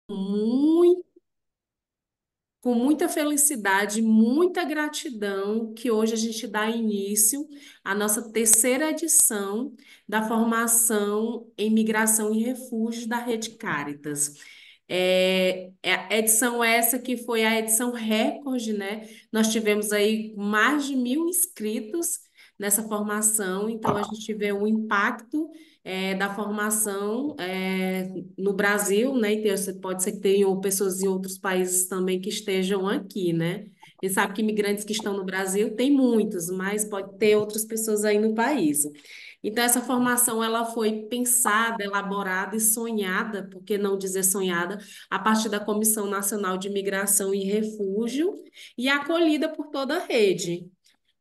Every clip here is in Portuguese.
muito, com muita felicidade, muita gratidão, que hoje a gente dá início à nossa terceira edição da formação em migração e refúgio da Rede Caritas. É a edição essa que foi a edição recorde, né? Nós tivemos aí mais de 1.000 inscritos nessa formação, então a gente vê o impacto da formação no Brasil, né? E pode ser que tenham pessoas em outros países também que estejam aqui, né? A gente sabe que imigrantes que estão no Brasil tem muitos, mas pode ter outras pessoas aí no país. Então, essa formação ela foi pensada, elaborada e sonhada, por que não dizer sonhada, a partir da Comissão Nacional de Migração e Refúgio e acolhida por toda a rede.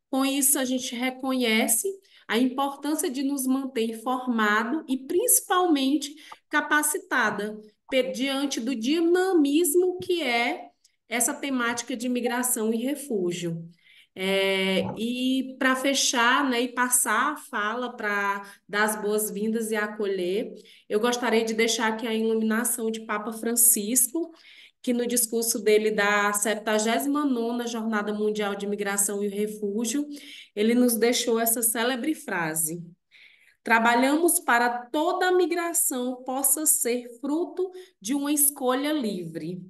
Com isso, a gente reconhece a importância de nos manter informado e principalmente capacitada diante do dinamismo que é essa temática de migração e refúgio. E para fechar, né, e passar a fala para dar as boas-vindas e acolher, eu gostaria de deixar aqui a iluminação de Papa Francisco, que no discurso dele da 79ª Jornada Mundial de Migração e Refúgio, ele nos deixou essa célebre frase: trabalhamos para toda a migração possa ser fruto de uma escolha livre.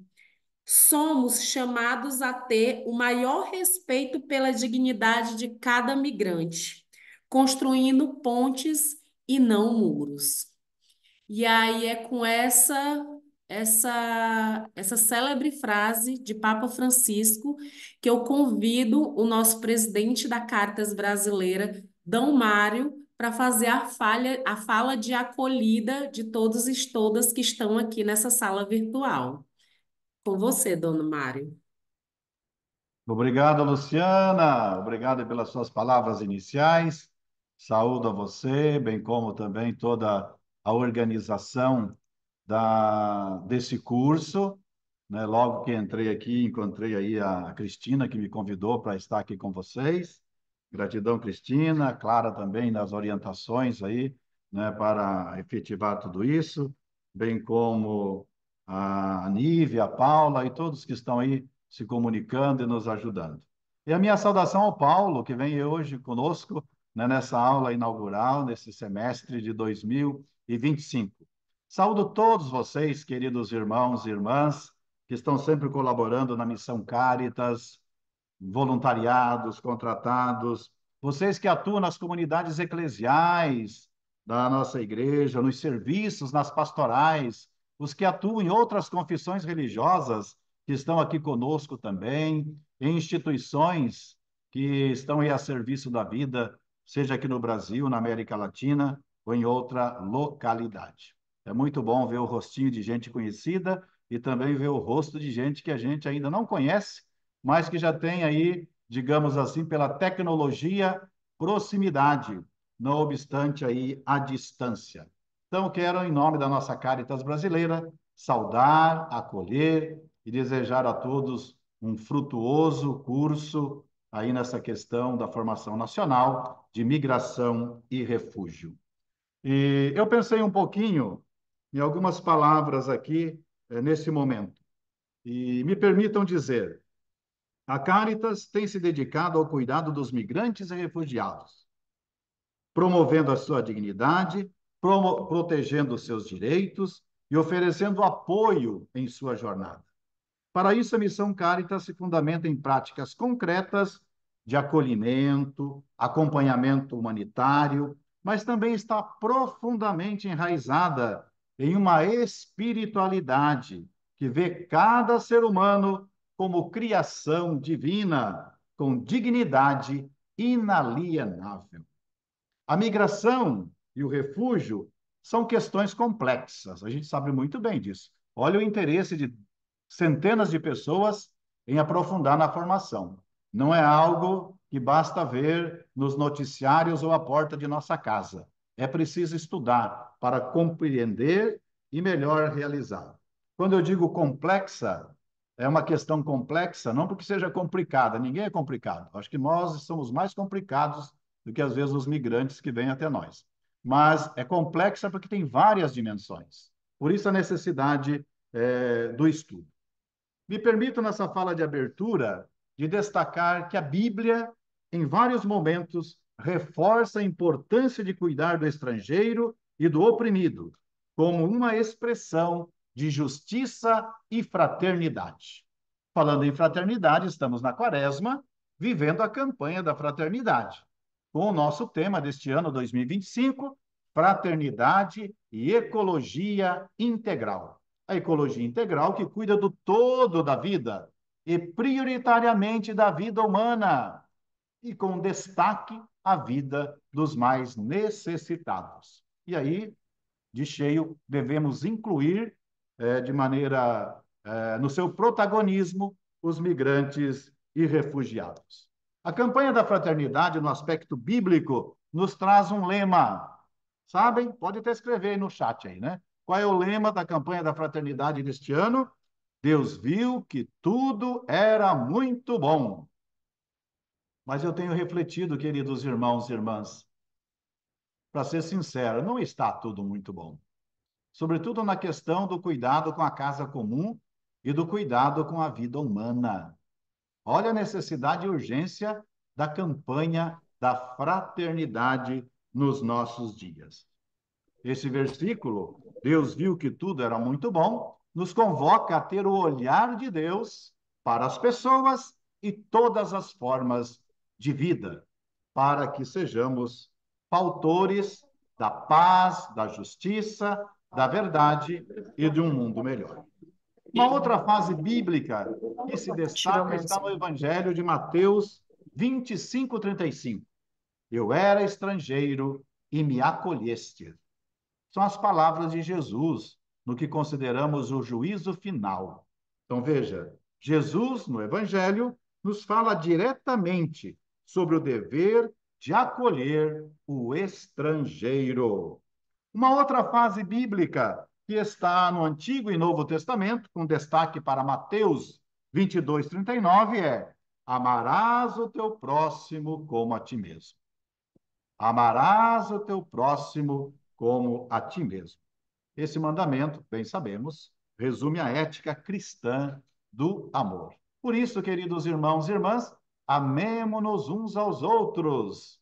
Somos chamados a ter o maior respeito pela dignidade de cada migrante, construindo pontes e não muros. E aí é com essa célebre frase de Papa Francisco que eu convido o nosso presidente da Caritas Brasileira, D. Mário, para fazer a fala de acolhida de todos e todas que estão aqui nessa sala virtual. Com você, Dona Mário. Obrigado, Luciana. Obrigado pelas suas palavras iniciais. Saúdo a você, bem como também toda a organização desse curso. Né? Logo que entrei aqui, encontrei aí a Cristina, que me convidou para estar aqui com vocês. Gratidão, Cristina. Clara também nas orientações aí, né, para efetivar tudo isso, bem como a Nívia, a Paula e todos que estão aí se comunicando e nos ajudando. E a minha saudação ao Paulo, que vem hoje conosco, né, nessa aula inaugural, nesse semestre de 2025. Saúdo todos vocês, queridos irmãos e irmãs, que estão sempre colaborando na missão Caritas, voluntariados, contratados, vocês que atuam nas comunidades eclesiais da nossa igreja, nos serviços, nas pastorais, os que atuam em outras confissões religiosas, que estão aqui conosco também, em instituições que estão aí a serviço da vida, seja aqui no Brasil, na América Latina ou em outra localidade. É muito bom ver o rostinho de gente conhecida e também ver o rosto de gente que a gente ainda não conhece, mas que já tem aí, digamos assim, pela tecnologia, proximidade, não obstante aí a distância. Então, quero, em nome da nossa Caritas brasileira, saudar, acolher e desejar a todos um frutuoso curso aí nessa questão da formação nacional de migração e refúgio. E eu pensei um pouquinho em algumas palavras aqui nesse momento. E me permitam dizer, a Caritas tem se dedicado ao cuidado dos migrantes e refugiados, promovendo a sua dignidade, protegendo os seus direitos e oferecendo apoio em sua jornada. Para isso, a missão Caritas se fundamenta em práticas concretas de acolhimento, acompanhamento humanitário, mas também está profundamente enraizada em uma espiritualidade que vê cada ser humano como criação divina, com dignidade inalienável. A migração e o refúgio são questões complexas, a gente sabe muito bem disso. Olha o interesse de centenas de pessoas em aprofundar na formação. Não é algo que basta ver nos noticiários ou à porta de nossa casa. É preciso estudar para compreender e melhor realizar. Quando eu digo complexa, é uma questão complexa, não porque seja complicada, ninguém é complicado. Acho que nós somos mais complicados do que, às vezes, os migrantes que vêm até nós. Mas é complexa porque tem várias dimensões. Por isso, a necessidade do estudo. Me permito, nessa fala de abertura, de destacar que a Bíblia, em vários momentos, reforça a importância de cuidar do estrangeiro e do oprimido, como uma expressão de justiça e fraternidade. Falando em fraternidade, estamos na Quaresma, vivendo a campanha da fraternidade, com o nosso tema deste ano 2025, Fraternidade e Ecologia Integral. A ecologia integral que cuida do todo da vida e prioritariamente da vida humana, e com destaque a vida dos mais necessitados. E aí, de cheio, devemos incluir de maneira, no seu protagonismo, os migrantes e refugiados. A campanha da fraternidade, no aspecto bíblico, nos traz um lema. Sabem? Pode até escrever aí no chat aí, né? Qual é o lema da campanha da fraternidade deste ano? Deus viu que tudo era muito bom. Mas eu tenho refletido, queridos irmãos e irmãs, para ser sincero, não está tudo muito bom. Sobretudo na questão do cuidado com a casa comum e do cuidado com a vida humana. Olha a necessidade e urgência da campanha da fraternidade nos nossos dias. Esse versículo, Deus viu que tudo era muito bom, nos convoca a ter o olhar de Deus para as pessoas e todas as formas de vida, para que sejamos fautores da paz, da justiça, da verdade e de um mundo melhor. Uma outra fase bíblica que se Tirou destaca está no mensagem. Evangelho de Mateus 25:35. Eu era estrangeiro e me acolheste. São as palavras de Jesus no que consideramos o juízo final. Então, veja, Jesus, no Evangelho, nos fala diretamente sobre o dever de acolher o estrangeiro. Uma outra fase bíblica que está no Antigo e Novo Testamento, com destaque para Mateus 22:39, é: amarás o teu próximo como a ti mesmo. Amarás o teu próximo como a ti mesmo. Esse mandamento, bem sabemos, resume a ética cristã do amor. Por isso, queridos irmãos e irmãs, amemo-nos uns aos outros.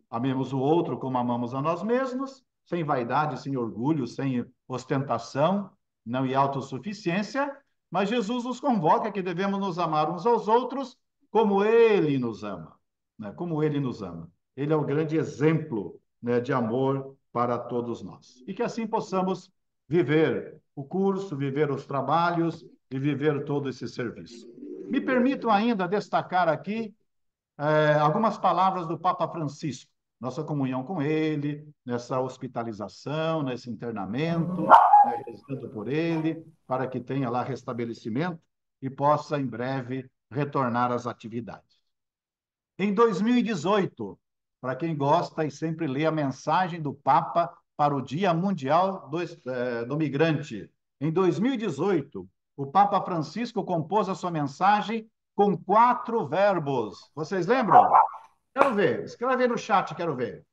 Amemos o outro como amamos a nós mesmos, sem vaidade, sem orgulho, sem ostentação, não e autossuficiência, mas Jesus nos convoca que devemos nos amar uns aos outros como ele nos ama, né? Como ele nos ama. Ele é o grande exemplo, né, de amor para todos nós. E que assim possamos viver o curso, viver os trabalhos e viver todo esse serviço. Me permitam ainda destacar aqui algumas palavras do Papa Francisco, nossa comunhão com ele, nessa hospitalização, nesse internamento, né, rezando por ele, para que tenha lá restabelecimento e possa em breve retornar às atividades. Em 2018, para quem gosta e sempre lê a mensagem do Papa para o Dia Mundial do Migrante, em 2018, o Papa Francisco compôs a sua mensagem com 4 verbos. Vocês lembram? Quero ver. Escreve aí no chat, quero ver.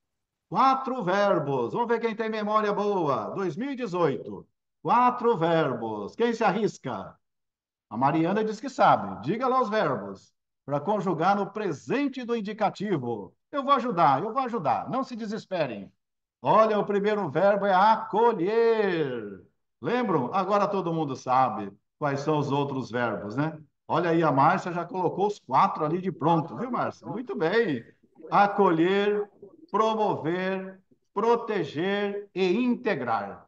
4 verbos. Vamos ver quem tem memória boa. 2018. 4 verbos. Quem se arrisca? A Mariana diz que sabe. Diga lá os verbos para conjugar no presente do indicativo. Eu vou ajudar, eu vou ajudar. Não se desesperem. Olha, o primeiro verbo é acolher. Lembram? Agora todo mundo sabe quais são os outros verbos, né? Olha aí, a Márcia já colocou os 4 ali de pronto, viu, Márcia? Muito bem. Acolher, promover, proteger e integrar.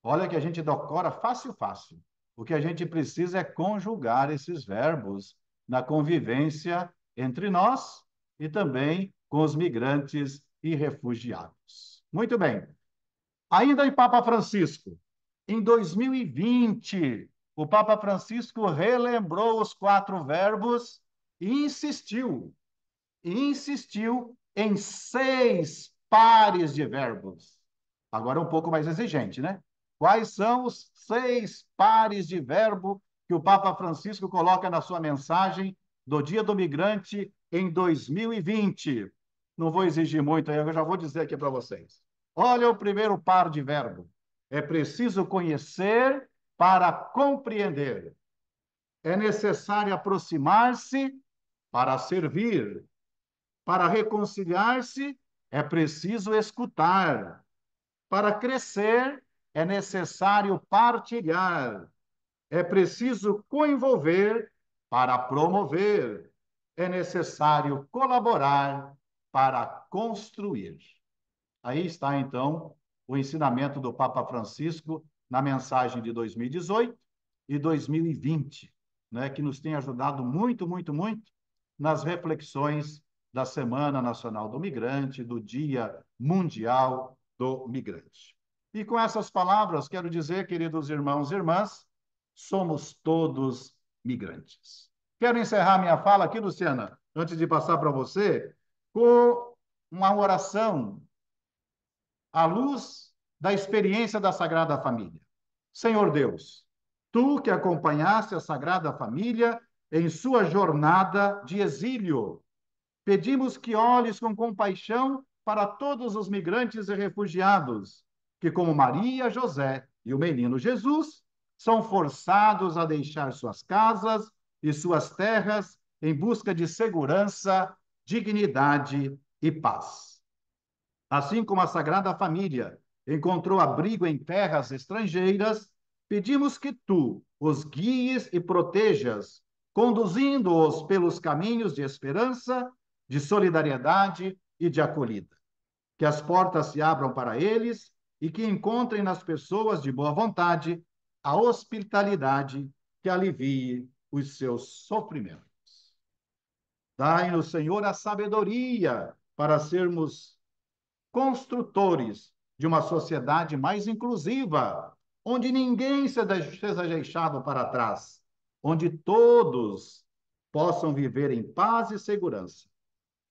Olha que a gente decora fácil, fácil. O que a gente precisa é conjugar esses verbos na convivência entre nós e também com os migrantes e refugiados. Muito bem. Ainda em Papa Francisco, em 2020, o Papa Francisco relembrou os 4 verbos e insistiu em 6 pares de verbos. Agora um pouco mais exigente, né? Quais são os 6 pares de verbo que o Papa Francisco coloca na sua mensagem do Dia do Migrante em 2020? Não vou exigir muito, eu já vou dizer aqui para vocês. Olha o primeiro par de verbo. É preciso conhecer para compreender. É necessário aproximar-se para servir. Para reconciliar-se, é preciso escutar. Para crescer, é necessário partilhar. É preciso coenvolver para promover. É necessário colaborar para construir. Aí está, então, o ensinamento do Papa Francisco na mensagem de 2018 e 2020, né, que nos tem ajudado muito, muito, muito nas reflexões da Semana Nacional do Migrante, do Dia Mundial do Migrante. E com essas palavras, quero dizer, queridos irmãos e irmãs, somos todos migrantes. Quero encerrar minha fala aqui, Luciana, antes de passar para você, com uma oração à luz da experiência da Sagrada Família. Senhor Deus, tu que acompanhaste a Sagrada Família em sua jornada de exílio, pedimos que olhes com compaixão para todos os migrantes e refugiados, que, como Maria, José e o menino Jesus, são forçados a deixar suas casas e suas terras em busca de segurança, dignidade e paz. Assim como a Sagrada Família encontrou abrigo em terras estrangeiras, pedimos que tu os guies e protejas, conduzindo-os pelos caminhos de esperança, de solidariedade e de acolhida. Que as portas se abram para eles e que encontrem nas pessoas de boa vontade a hospitalidade que alivie os seus sofrimentos. Dai-nos, Senhor, a sabedoria para sermos construtores de uma sociedade mais inclusiva, onde ninguém seja deixado para trás, onde todos possam viver em paz e segurança.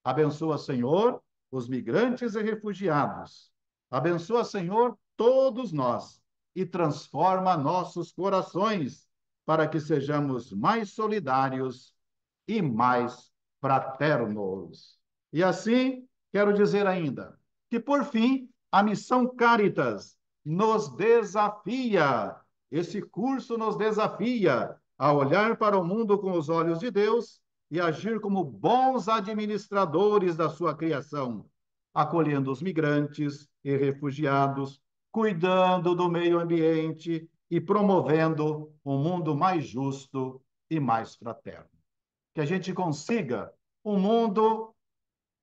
Abençoa, Senhor, os migrantes e refugiados. Abençoa, Senhor, todos nós e transforma nossos corações para que sejamos mais solidários e mais fraternos. E assim, quero dizer ainda que, por fim, a missão Caritas nos desafia, esse curso nos desafia a olhar para o mundo com os olhos de Deus e agir como bons administradores da sua criação, acolhendo os migrantes e refugiados, cuidando do meio ambiente e promovendo um mundo mais justo e mais fraterno. Que a gente consiga um mundo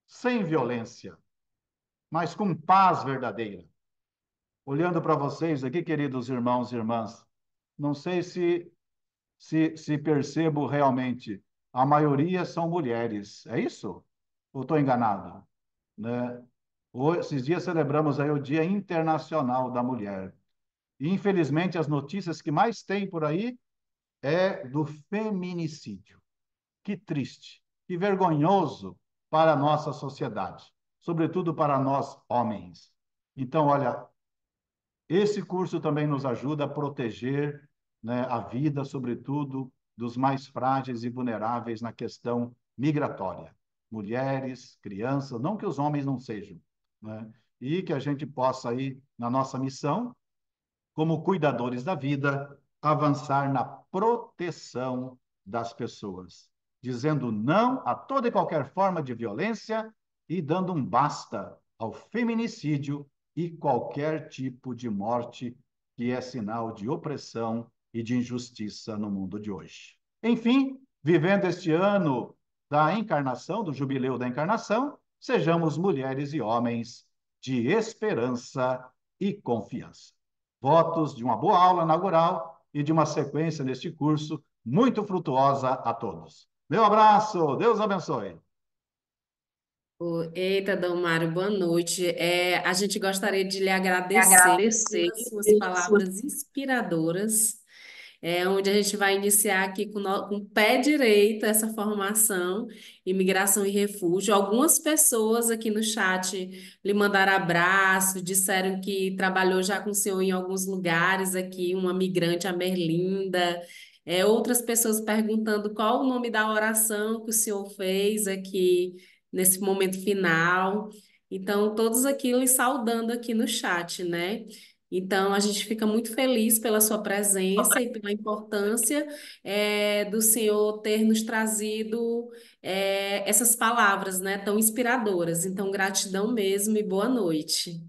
sem violência, mas com paz verdadeira. Olhando para vocês aqui, queridos irmãos e irmãs, não sei se percebo realmente, a maioria são mulheres, é isso? Ou estou enganado? Né? Esses dias celebramos aí o Dia Internacional da Mulher. E, infelizmente, as notícias que mais tem por aí é do feminicídio. Que triste, que vergonhoso para a nossa sociedade, sobretudo para nós homens. Então, olha, esse curso também nos ajuda a proteger, né, a vida, sobretudo, dos mais frágeis e vulneráveis na questão migratória. Mulheres, crianças, não que os homens não sejam, né? E que a gente possa aí, na nossa missão, como cuidadores da vida, avançar na proteção das pessoas, dizendo não a toda e qualquer forma de violência e dando um basta ao feminicídio e qualquer tipo de morte que é sinal de opressão e de injustiça no mundo de hoje. Enfim, vivendo este ano da encarnação, do jubileu da encarnação, sejamos mulheres e homens de esperança e confiança. Votos de uma boa aula inaugural e de uma sequência neste curso muito frutuosa a todos. Meu abraço, Deus abençoe. Eita, Dalmário, boa noite. A gente gostaria de lhe agradecer Agradecer pelas suas suas palavras inspiradoras, onde a gente vai iniciar aqui com o pé direito essa formação, imigração e refúgio. Algumas pessoas aqui no chat lhe mandaram abraço, disseram que trabalhou já com o senhor em alguns lugares aqui, uma migrante, a Merlinda. Outras pessoas perguntando qual o nome da oração que o senhor fez aqui nesse momento final. Então, todos aqui lhe saudando aqui no chat, né? Então, a gente fica muito feliz pela sua presença e pela importância do senhor ter nos trazido essas palavras, né, tão inspiradoras. Então, gratidão mesmo e boa noite.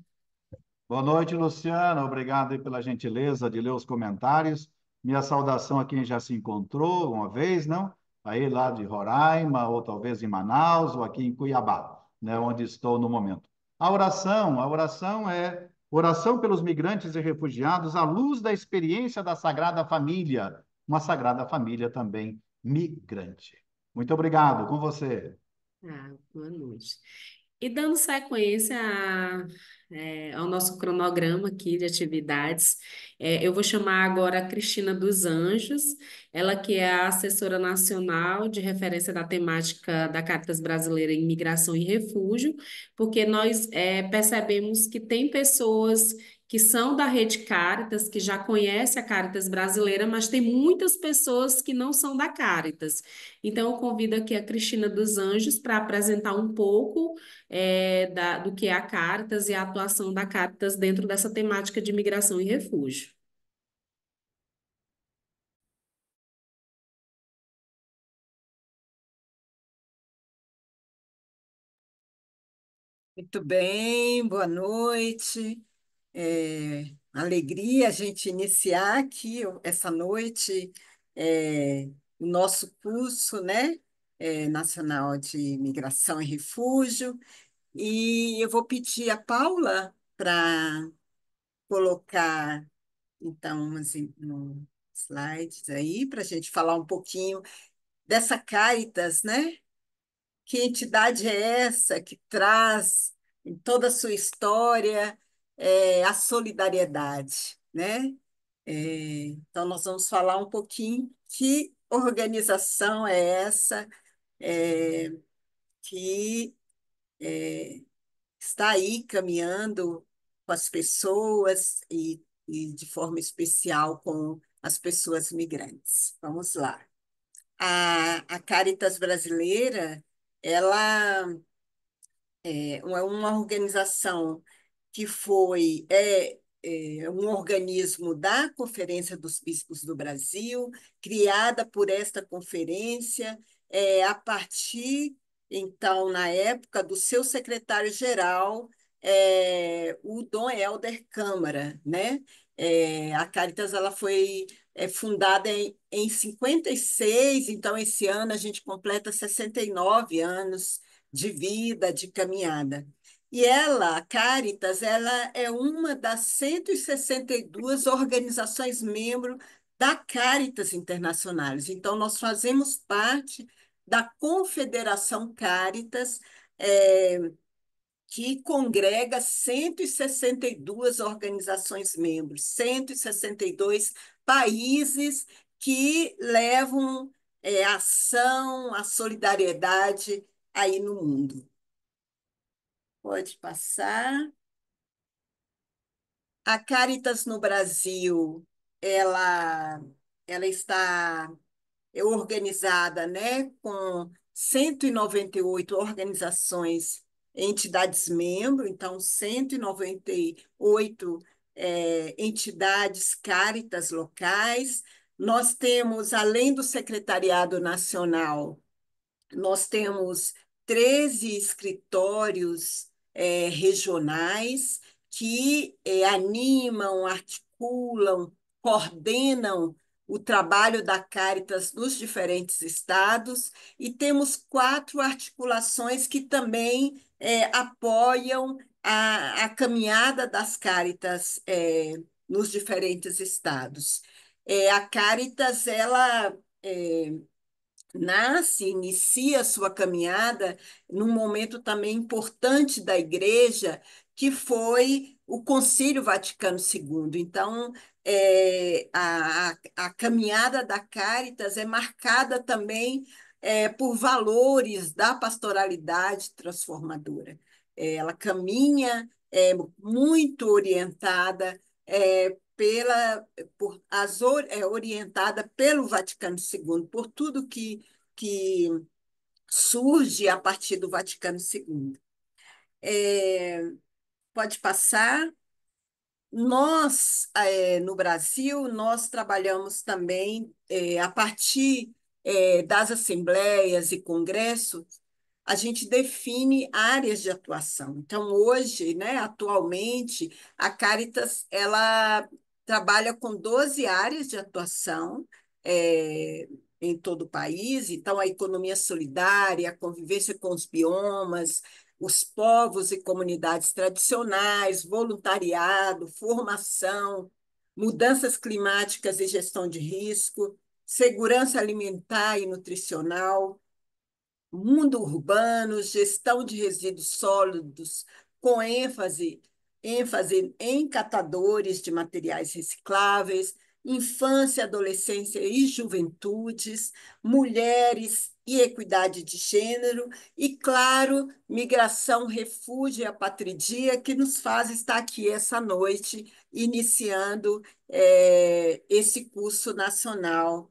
Boa noite, Luciana. Obrigado aí pela gentileza de ler os comentários. Minha saudação a quem já se encontrou uma vez, não? Aí lá de Roraima, ou talvez em Manaus, ou aqui em Cuiabá, né, onde estou no momento. A oração é oração pelos migrantes e refugiados à luz da experiência da Sagrada Família, uma Sagrada Família também migrante. Muito obrigado. Com você. Boa noite. E dando sequência ao nosso cronograma aqui de atividades, eu vou chamar agora a Cristina dos Anjos, ela que é a assessora nacional de referência da temática da Caritas Brasileira em Migração e Refúgio, porque nós percebemos que tem pessoas que são da rede Caritas, que já conhecem a Caritas brasileira, mas tem muitas pessoas que não são da Caritas. Então, eu convido aqui a Cristina dos Anjos para apresentar um pouco do que é a Caritas e a atuação da Caritas dentro dessa temática de migração e refúgio. Muito bem, boa noite. Alegria a gente iniciar aqui essa noite o nosso curso, né, nacional de Migração e Refúgio. E eu vou pedir a Paula para colocar, então, no slides aí, para a gente falar um pouquinho dessa Caritas, né? Que entidade é essa que traz em toda a sua história a solidariedade, né? Então, nós vamos falar um pouquinho que organização é essa é, que está aí caminhando com as pessoas e de forma especial com as pessoas migrantes. Vamos lá. A Caritas brasileira, ela é uma organização que é um organismo da Conferência dos Bispos do Brasil, criada por esta conferência, a partir, então, na época do seu secretário-geral, o Dom Helder Câmara, né? A Caritas ela foi fundada em 56, então esse ano a gente completa 69 anos de vida, de caminhada. E ela, a Caritas, ela é uma das 162 organizações membro da Caritas Internacionais. Então, nós fazemos parte da Confederação Caritas, é, que congrega 162 organizações membros, 162 países que levam a ação, a solidariedade aí no mundo. Pode passar. A Caritas no Brasil, ela, ela está organizada, né, com 198 organizações, entidades membro, então 198 entidades Caritas locais. Nós temos, além do Secretariado Nacional, nós temos 13 escritórios regionais que animam, articulam, coordenam o trabalho da Caritas nos diferentes estados, e temos 4 articulações que também apoiam a caminhada das Caritas nos diferentes estados. A Caritas, ela nasce, inicia a sua caminhada num momento também importante da Igreja, que foi o Concílio Vaticano II. Então, a caminhada da Caritas é marcada também por valores da pastoralidade transformadora. Ela caminha muito orientada orientada pelo Vaticano II, por tudo que surge a partir do Vaticano II. Pode passar. Nós, no Brasil, nós trabalhamos também, a partir, das assembleias e congressos, a gente define áreas de atuação. Então, hoje, né, atualmente, a Caritas, ela trabalha com 12 áreas de atuação, é, em todo o país. Então, a economia solidária, a convivência com os biomas, os povos e comunidades tradicionais, voluntariado, formação, mudanças climáticas e gestão de risco, segurança alimentar e nutricional, mundo urbano, gestão de resíduos sólidos, com ênfase em catadores de materiais recicláveis, infância, adolescência e juventudes, mulheres e equidade de gênero, e, claro, migração, refúgio e apatridia, que nos faz estar aqui essa noite, iniciando esse curso nacional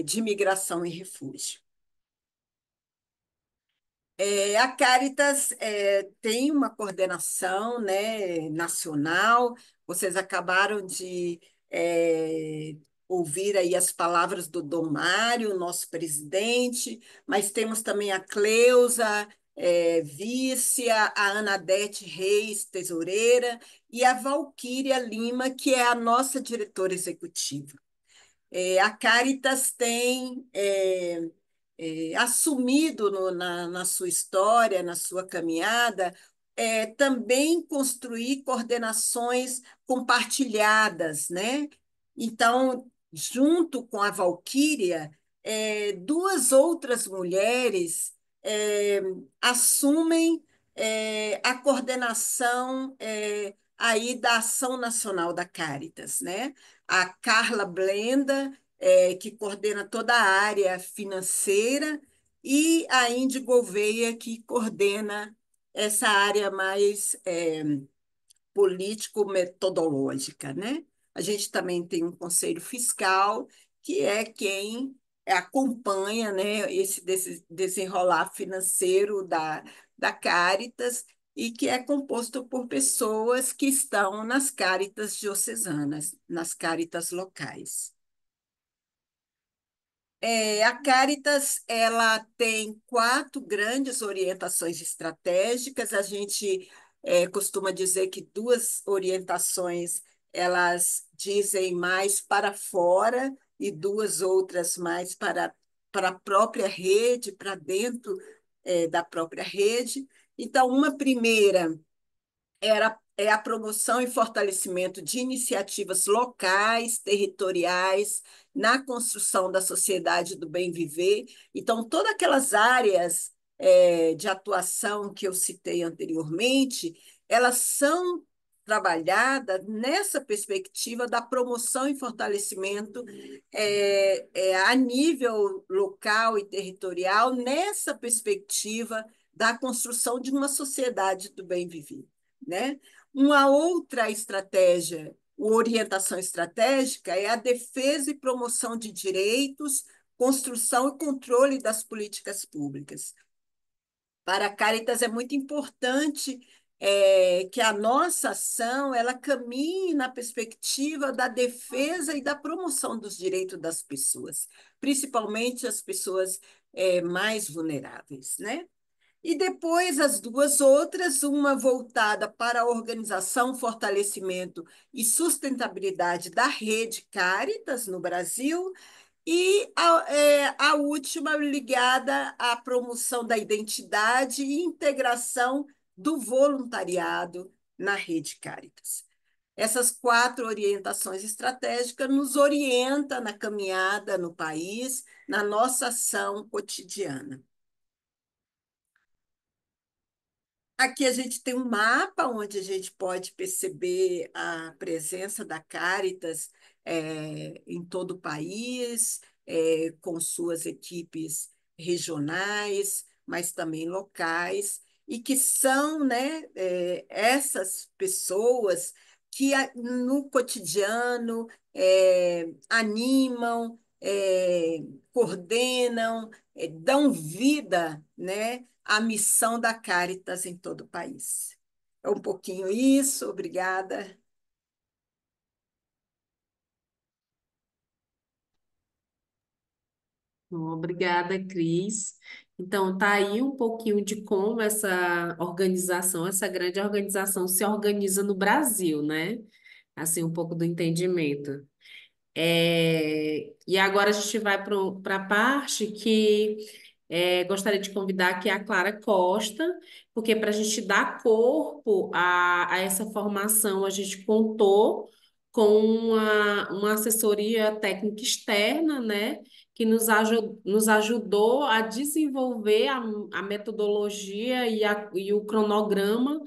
de migração e refúgio. A Caritas tem uma coordenação, né, nacional. Vocês acabaram de ouvir aí as palavras do Dom Mário, nosso presidente, mas temos também a Cleusa Vícia, a Anadete Reis, tesoureira, e a Valquíria Lima, que é a nossa diretora executiva. A Caritas tem assumido na sua história, na sua caminhada, também construir coordenações compartilhadas, né? Então, junto com a Valquíria, duas outras mulheres é, assumem a coordenação aí da Ação Nacional da Caritas, né? A Carla Blenda, que coordena toda a área financeira, e a Índia Gouveia, que coordena essa área mais político-metodológica, né? A gente também tem um conselho fiscal, que é quem acompanha, né, esse desenrolar financeiro da Caritas, e que é composto por pessoas que estão nas Caritas diocesanas, nas Caritas locais. A Caritas, ela tem quatro grandes orientações estratégicas. A gente costuma dizer que duas orientações elas dizem mais para fora, e duas outras mais para a própria rede, para dentro da própria rede. Então, uma primeira é a promoção e fortalecimento de iniciativas locais, territoriais, na construção da sociedade do bem viver. Então, todas aquelas áreas de atuação que eu citei anteriormente, elas são trabalhadas nessa perspectiva da promoção e fortalecimento a nível local e territorial, nessa perspectiva da construção de uma sociedade do bem viver, né? Uma outra estratégia, orientação estratégica, é a defesa e promoção de direitos, construção e controle das políticas públicas. Para a Caritas é muito importante que a nossa ação ela caminhe na perspectiva da defesa e da promoção dos direitos das pessoas, principalmente as pessoas mais vulneráveis, né? E depois as duas outras, uma voltada para a organização, fortalecimento e sustentabilidade da rede Caritas no Brasil, e a última ligada à promoção da identidade e integração do voluntariado na rede Caritas. Essas quatro orientações estratégicas nos orientam na caminhada no país, na nossa ação cotidiana. Aqui a gente tem um mapa onde a gente pode perceber a presença da Caritas em todo o país, com suas equipes regionais, mas também locais, e que são, né, essas pessoas que no cotidiano animam, coordenam, dão vida, né, a missão da Caritas em todo o país. É um pouquinho isso, obrigada. Obrigada, Cris. Então, tá aí um pouquinho de como essa organização, essa grande organização se organiza no Brasil, né? Assim, um pouco do entendimento. E agora a gente vai para a parte que gostaria de convidar aqui a Clara Costa, porque para a gente dar corpo a essa formação, a gente contou com uma assessoria técnica externa, né, que nos ajudou a desenvolver a metodologia e o cronograma,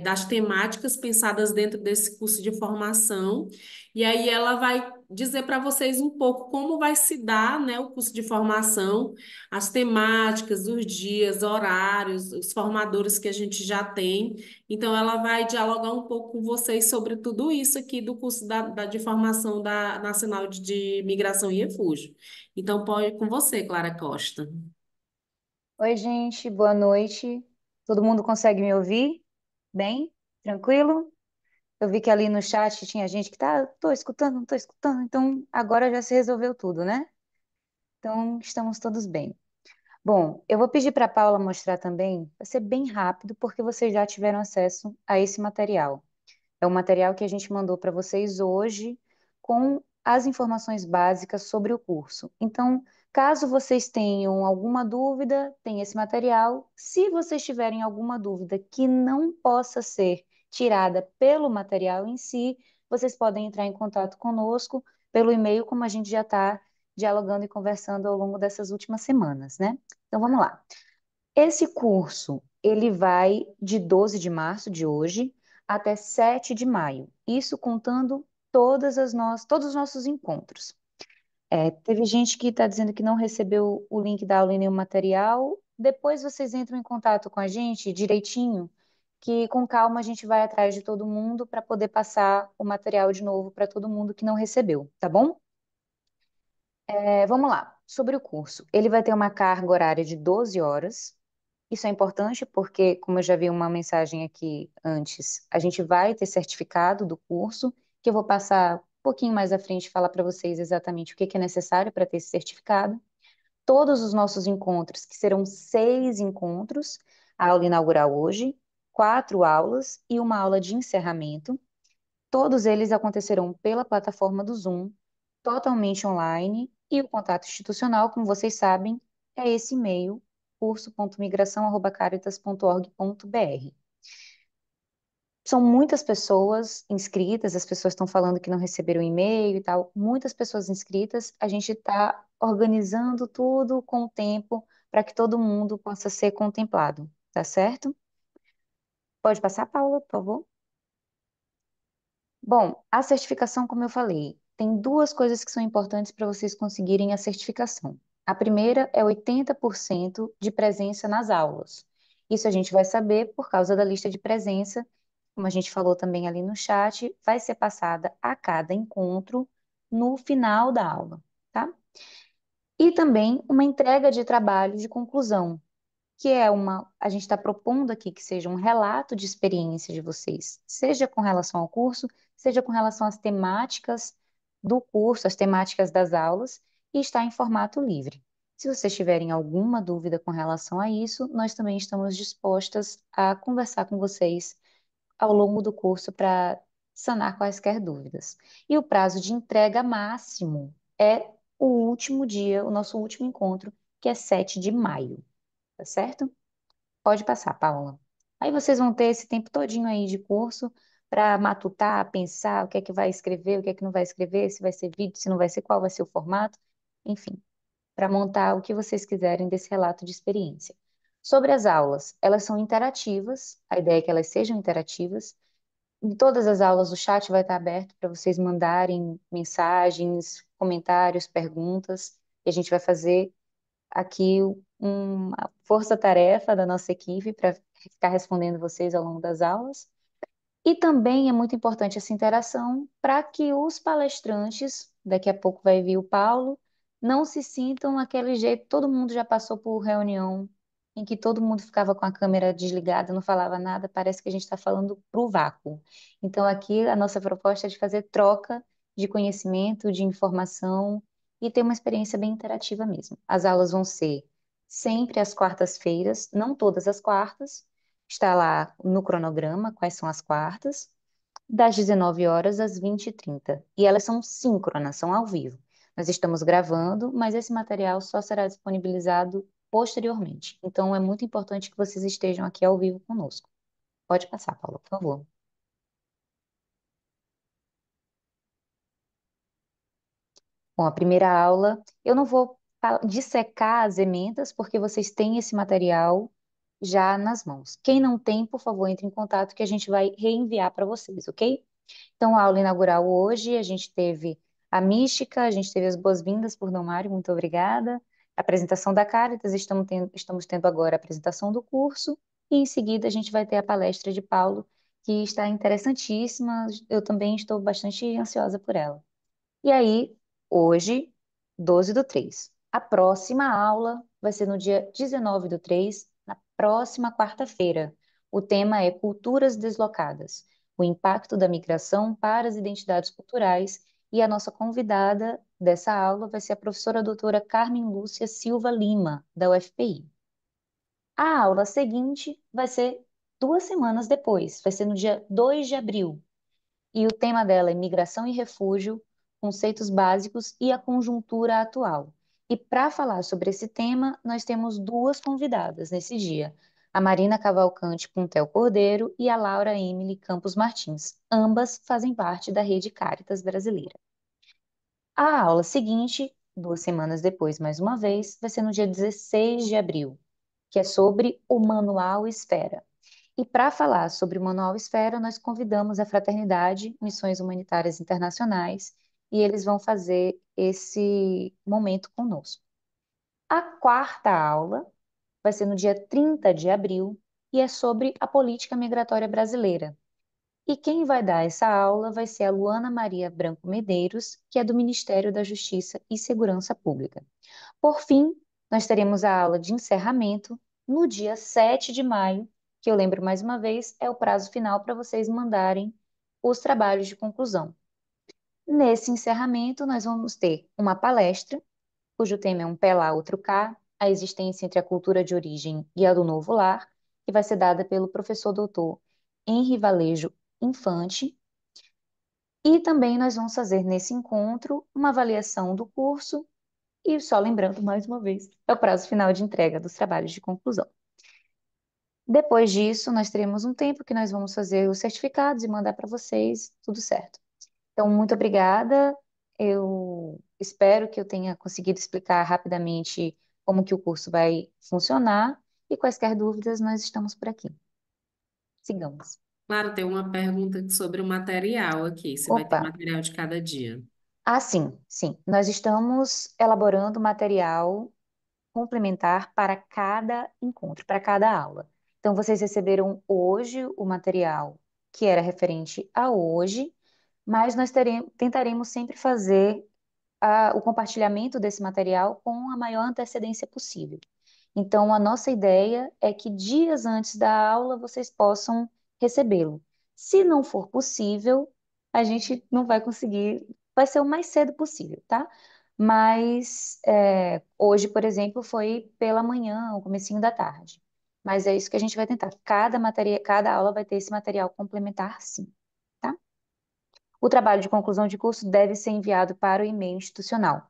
das temáticas pensadas dentro desse curso de formação. E aí ela vai dizer para vocês um pouco como vai se dar, né, o curso de formação, as temáticas, os dias, horários, os formadores que a gente já tem. Então, ela vai dialogar um pouco com vocês sobre tudo isso aqui do curso de formação da Nacional de Migração e Refúgio. Então, pode com você, Clara Costa. Oi, gente, boa noite. Todo mundo consegue me ouvir? Bem? Tranquilo? Eu vi que ali no chat tinha gente que tá, tô escutando, não tô escutando, então agora já se resolveu tudo, né? Então estamos todos bem. Bom, eu vou pedir para a Paula mostrar também, vai ser bem rápido, porque vocês já tiveram acesso a esse material. É o material que a gente mandou para vocês hoje com as informações básicas sobre o curso. Então, caso vocês tenham alguma dúvida, tem esse material. Se vocês tiverem alguma dúvida que não possa ser tirada pelo material em si, vocês podem entrar em contato conosco pelo e-mail, como a gente já está dialogando e conversando ao longo dessas últimas semanas, né? Então, vamos lá. Esse curso, ele vai de 12 de março de hoje até 7 de maio. Isso contando todos os nossos encontros. Teve gente que está dizendo que não recebeu o link da aula em nenhum material. Depois vocês entram em contato com a gente direitinho, que com calma a gente vai atrás de todo mundo para poder passar o material de novo para todo mundo que não recebeu, tá bom? Vamos lá. Sobre o curso, ele vai ter uma carga horária de 12 horas. Isso é importante porque, como eu já vi uma mensagem aqui antes, a gente vai ter certificado do curso, que eu vou passar um pouquinho mais à frente e falar para vocês exatamente o que que é necessário para ter esse certificado. Todos os nossos encontros, que serão 6 encontros, a aula inaugural hoje, 4 aulas e uma aula de encerramento. Todos eles acontecerão pela plataforma do Zoom, totalmente online, e o contato institucional, como vocês sabem, é esse e-mail, curso.migração@caritas.org.br. São muitas pessoas inscritas, as pessoas estão falando que não receberam e-mail e tal, muitas pessoas inscritas, a gente está organizando tudo com o tempo para que todo mundo possa ser contemplado, tá certo? Pode passar, Paula, por favor? Bom, a certificação, como eu falei, tem duas coisas que são importantes para vocês conseguirem a certificação. A primeira é 80% de presença nas aulas. Isso a gente vai saber por causa da lista de presença, como a gente falou também ali no chat, vai ser passada a cada encontro no final da aula, tá? E também uma entrega de trabalho de conclusão, que é a gente está propondo aqui que seja um relato de experiência de vocês, seja com relação ao curso, seja com relação às temáticas do curso, as temáticas das aulas, e está em formato livre. Se vocês tiverem alguma dúvida com relação a isso, nós também estamos dispostas a conversar com vocês ao longo do curso para sanar quaisquer dúvidas. E o prazo de entrega máximo é o último dia, o nosso último encontro, que é 7 de maio, tá certo? Pode passar, Paula. Aí vocês vão ter esse tempo todinho aí de curso para matutar, pensar o que é que vai escrever, o que é que não vai escrever, se vai ser vídeo, se não vai ser, qual vai ser o formato, enfim, para montar o que vocês quiserem desse relato de experiência. Sobre as aulas, elas são interativas, a ideia é que elas sejam interativas. Em todas as aulas, o chat vai estar aberto para vocês mandarem mensagens, comentários, perguntas, e a gente vai fazer aqui uma força-tarefa da nossa equipe para ficar respondendo vocês ao longo das aulas. E também é muito importante essa interação para que os palestrantes, daqui a pouco vai vir o Paulo, não se sintam aquele jeito, todo mundo já passou por reunião em que todo mundo ficava com a câmera desligada, não falava nada, parece que a gente está falando para o vácuo. Então aqui a nossa proposta é de fazer troca de conhecimento, de informação e ter uma experiência bem interativa mesmo. As aulas vão ser sempre às quartas-feiras, não todas as quartas, está lá no cronograma quais são as quartas, das 19 horas às 20h30. E elas são síncronas, são ao vivo. Nós estamos gravando, mas esse material só será disponibilizado posteriormente. Então, é muito importante que vocês estejam aqui ao vivo conosco. Pode passar, Paula, por favor. Bom, a primeira aula, eu não vou dissecar as emendas, porque vocês têm esse material já nas mãos. Quem não tem, por favor, entre em contato que a gente vai reenviar para vocês, ok? Então, a aula inaugural hoje, a gente teve a mística, a gente teve as boas-vindas por Dom Mário, muito obrigada. A apresentação da Caritas, estamos tendo agora a apresentação do curso, e em seguida a gente vai ter a palestra de Paulo, que está interessantíssima, eu também estou bastante ansiosa por ela. E aí, hoje, 12/3. A próxima aula vai ser no dia 19/3, na próxima quarta-feira. O tema é Culturas Deslocadas, o impacto da migração para as identidades culturais. E a nossa convidada dessa aula vai ser a professora doutora Carmen Lúcia Silva Lima, da UFPI. A aula seguinte vai ser 2 semanas depois, vai ser no dia 2 de abril, e o tema dela é Migração e Refúgio, conceitos básicos e a conjuntura atual. E para falar sobre esse tema, nós temos duas convidadas nesse dia, a Marina Cavalcante Puntel Cordeiro e a Laura Emily Campos Martins. Ambas fazem parte da Rede Caritas Brasileira. A aula seguinte, 2 semanas depois, mais uma vez, vai ser no dia 16 de abril, que é sobre o Manual Esfera. E para falar sobre o Manual Esfera, nós convidamos a Fraternidade Missões Humanitárias Internacionais e eles vão fazer esse momento conosco. A quarta aula vai ser no dia 30 de abril e é sobre a política migratória brasileira. E quem vai dar essa aula vai ser a Luana Maria Branco Medeiros, que é do Ministério da Justiça e Segurança Pública. Por fim, nós teremos a aula de encerramento no dia 7 de maio, que eu lembro mais uma vez, é o prazo final para vocês mandarem os trabalhos de conclusão. Nesse encerramento, nós vamos ter uma palestra, cujo tema é Um Pé Lá, Outro Cá, a existência entre a cultura de origem e a do novo lar, que vai ser dada pelo professor doutor Henri Valejo Infante. E também nós vamos fazer nesse encontro uma avaliação do curso. E só lembrando mais uma vez, é o prazo final de entrega dos trabalhos de conclusão. Depois disso, nós teremos um tempo que nós vamos fazer os certificados e mandar para vocês, tudo certo. Então, muito obrigada. Eu espero que eu tenha conseguido explicar rapidamente como que o curso vai funcionar e quaisquer dúvidas, nós estamos por aqui. Sigamos. Claro, tem uma pergunta sobre o material aqui, se vai ter Opa! material de cada dia. Ah, sim, sim. Nós estamos elaborando material complementar para cada encontro, para cada aula. Então, vocês receberam hoje o material que era referente a hoje, mas nós tentaremos sempre fazer o compartilhamento desse material com a maior antecedência possível. Então, a nossa ideia é que dias antes da aula vocês possam recebê-lo. Se não for possível, a gente não vai conseguir, vai ser o mais cedo possível, tá? Mas hoje, por exemplo, foi pela manhã, o comecinho da tarde. Mas é isso que a gente vai tentar. Cada aula vai ter esse material complementar, sim, tá? O trabalho de conclusão de curso deve ser enviado para o e-mail institucional.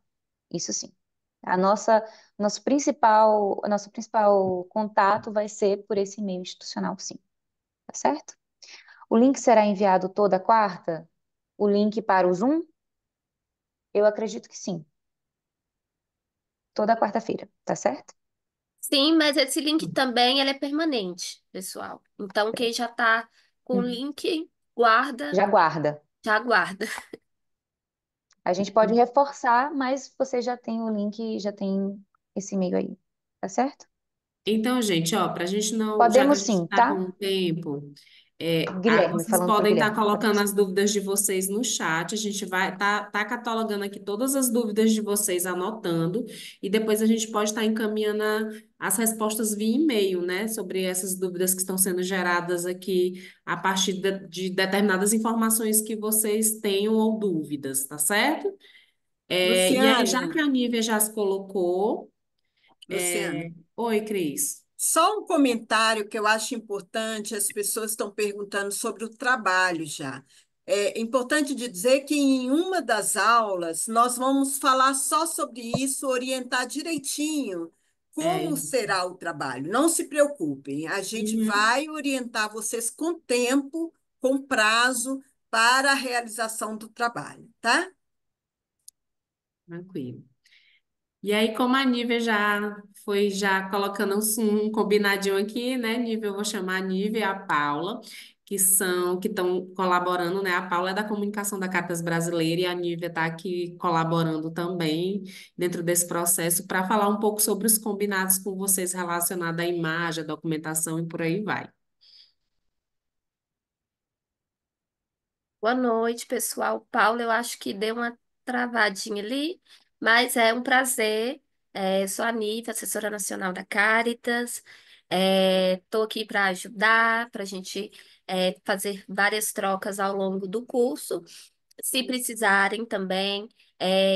Isso sim. A nossa, nosso principal contato vai ser por esse e-mail institucional, sim. Tá certo? O link será enviado toda quarta? O link para o Zoom? Eu acredito que sim. Toda quarta-feira, tá certo? Sim, mas esse link também ele é permanente, pessoal. Então, quem já está com o Uhum. link, guarda, Já guarda. já aguarda. A gente pode reforçar, mas você já tem o link, já tem esse e-mail aí. Tá certo? Então, gente, ó, para a gente não, já que a Podemos gente sim, está com tá? o tempo, Guilherme, vocês falando para o podem estar Guilherme. colocando Podemos. as dúvidas de vocês no chat. A gente vai tá catalogando aqui todas as dúvidas de vocês, anotando, e depois a gente pode estar encaminhando as respostas via e-mail, né, sobre essas dúvidas que estão sendo geradas aqui a partir de determinadas informações que vocês tenham ou dúvidas, tá certo? E aí, já Luciana, que a Nívia já se colocou, Luciana, oi, Cris. só um comentário que eu acho importante, as pessoas estão perguntando sobre o trabalho já. É importante de dizer que em uma das aulas nós vamos falar só sobre isso, orientar direitinho como É, será o trabalho. Não se preocupem, a gente uhum, vai orientar vocês com tempo, com prazo para a realização do trabalho, tá? tranquilo. E aí, como a Nívia já foi já colocando um combinadinho aqui, né, Nívia, eu vou chamar a Nívia e a Paula, que estão colaborando, né? A Paula é da comunicação da Cartas Brasileira e a Nívia está aqui colaborando também dentro desse processo para falar um pouco sobre os combinados com vocês relacionados à imagem, à documentação e por aí vai. Boa noite, pessoal. Paulo, eu acho que deu uma travadinha ali, mas é um prazer. Sou a Nívia, assessora nacional da Caritas. Estou aqui para ajudar, para a gente fazer várias trocas ao longo do curso. Se precisarem também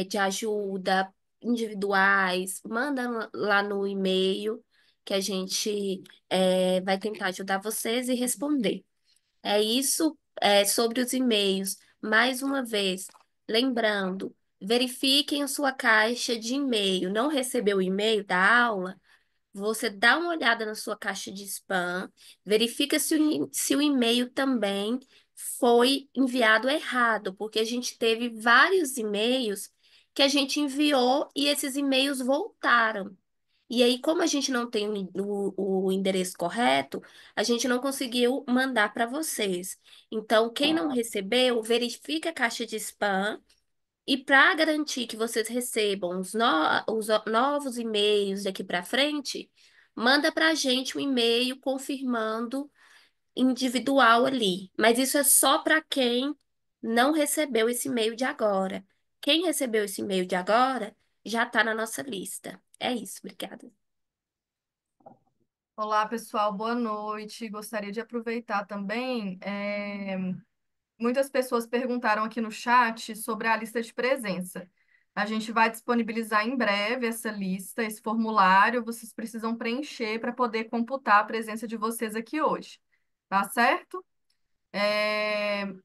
de ajuda individuais, manda lá no e-mail que a gente vai tentar ajudar vocês e responder. É isso, sobre os e-mails. Mais uma vez, lembrando, verifiquem a sua caixa de e-mail. Não recebeu o e-mail da aula? Você dá uma olhada na sua caixa de spam, verifica se o e-mail também foi enviado errado, porque a gente teve vários e-mails que a gente enviou e esses e-mails voltaram. E aí, como a gente não tem o endereço correto, a gente não conseguiu mandar para vocês. Então, quem não recebeu, verifica a caixa de spam e para garantir que vocês recebam os novos e-mails daqui para frente, manda para a gente um e-mail confirmando individual ali. Mas isso é só para quem não recebeu esse e-mail de agora. Quem recebeu esse e-mail de agora já está na nossa lista. É isso, obrigada. Olá, pessoal, boa noite. Gostaria de aproveitar também. Muitas pessoas perguntaram aqui no chat sobre a lista de presença. A gente vai disponibilizar em breve essa lista, esse formulário. Vocês precisam preencher para poder computar a presença de vocês aqui hoje. Tá certo?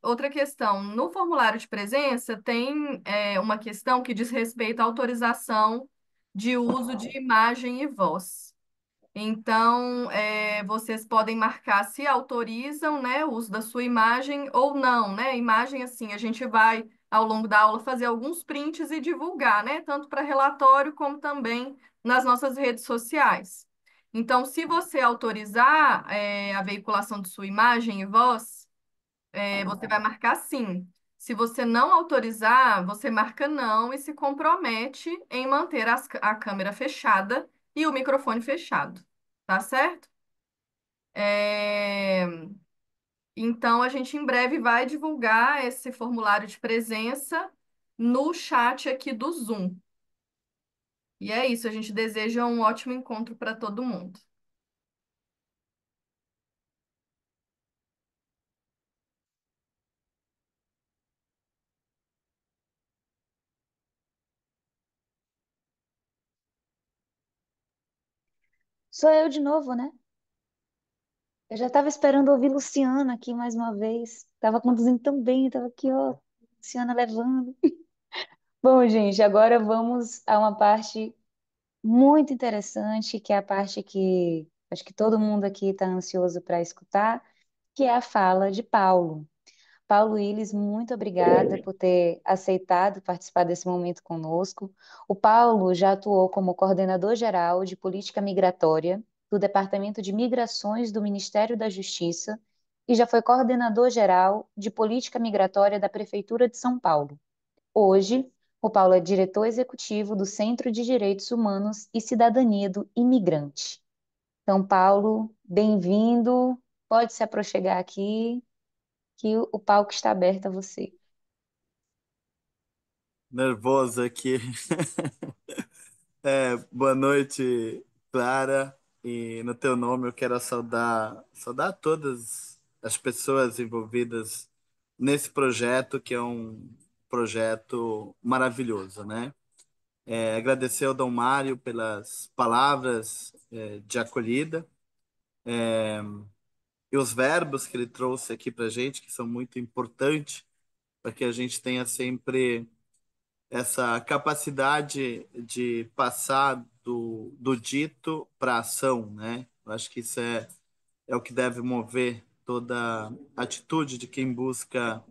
Outra questão: no formulário de presença tem uma questão que diz respeito à autorização de uso de imagem e voz. Então, vocês podem marcar se autorizam, né, o uso da sua imagem ou não, né? Imagem, assim, a gente vai, ao longo da aula, fazer alguns prints e divulgar, né? Tanto para relatório como também nas nossas redes sociais. Então, se você autorizar, a veiculação de sua imagem e voz, você vai marcar sim. Se você não autorizar, você marca não e se compromete em manter a câmera fechada e o microfone fechado, tá certo? É, Então, a gente em breve vai divulgar esse formulário de presença no chat aqui do Zoom. E é isso, a gente deseja um ótimo encontro para todo mundo. Sou eu de novo, né? Eu já estava esperando ouvir Luciana aqui mais uma vez. Tava conduzindo tão bem, tava aqui, ó, Luciana levando. Bom, gente, agora vamos a uma parte muito interessante, que é a parte que acho que todo mundo aqui está ansioso para escutar, que é a fala de Paulo. Paulo Iles, muito obrigada por ter aceitado participar desse momento conosco. O Paulo já atuou como coordenador geral de política migratória do Departamento de Migrações do Ministério da Justiça e já foi coordenador geral de política migratória da Prefeitura de São Paulo. Hoje, o Paulo é diretor executivo do Centro de Direitos Humanos e Cidadania do Imigrante. Então, Paulo, bem-vindo. Pode se aproxegar aqui, que o palco está aberto a você. Nervoso aqui. Boa noite, Clara. E no teu nome eu quero saudar todas as pessoas envolvidas nesse projeto, que é projeto maravilhoso, né? Agradecer ao Dom Mário pelas palavras de acolhida e os verbos que ele trouxe aqui para a gente, que são muito importantes para que a gente tenha sempre essa capacidade de passar do dito para a ação, né? Eu acho que isso é o que deve mover toda a atitude de quem busca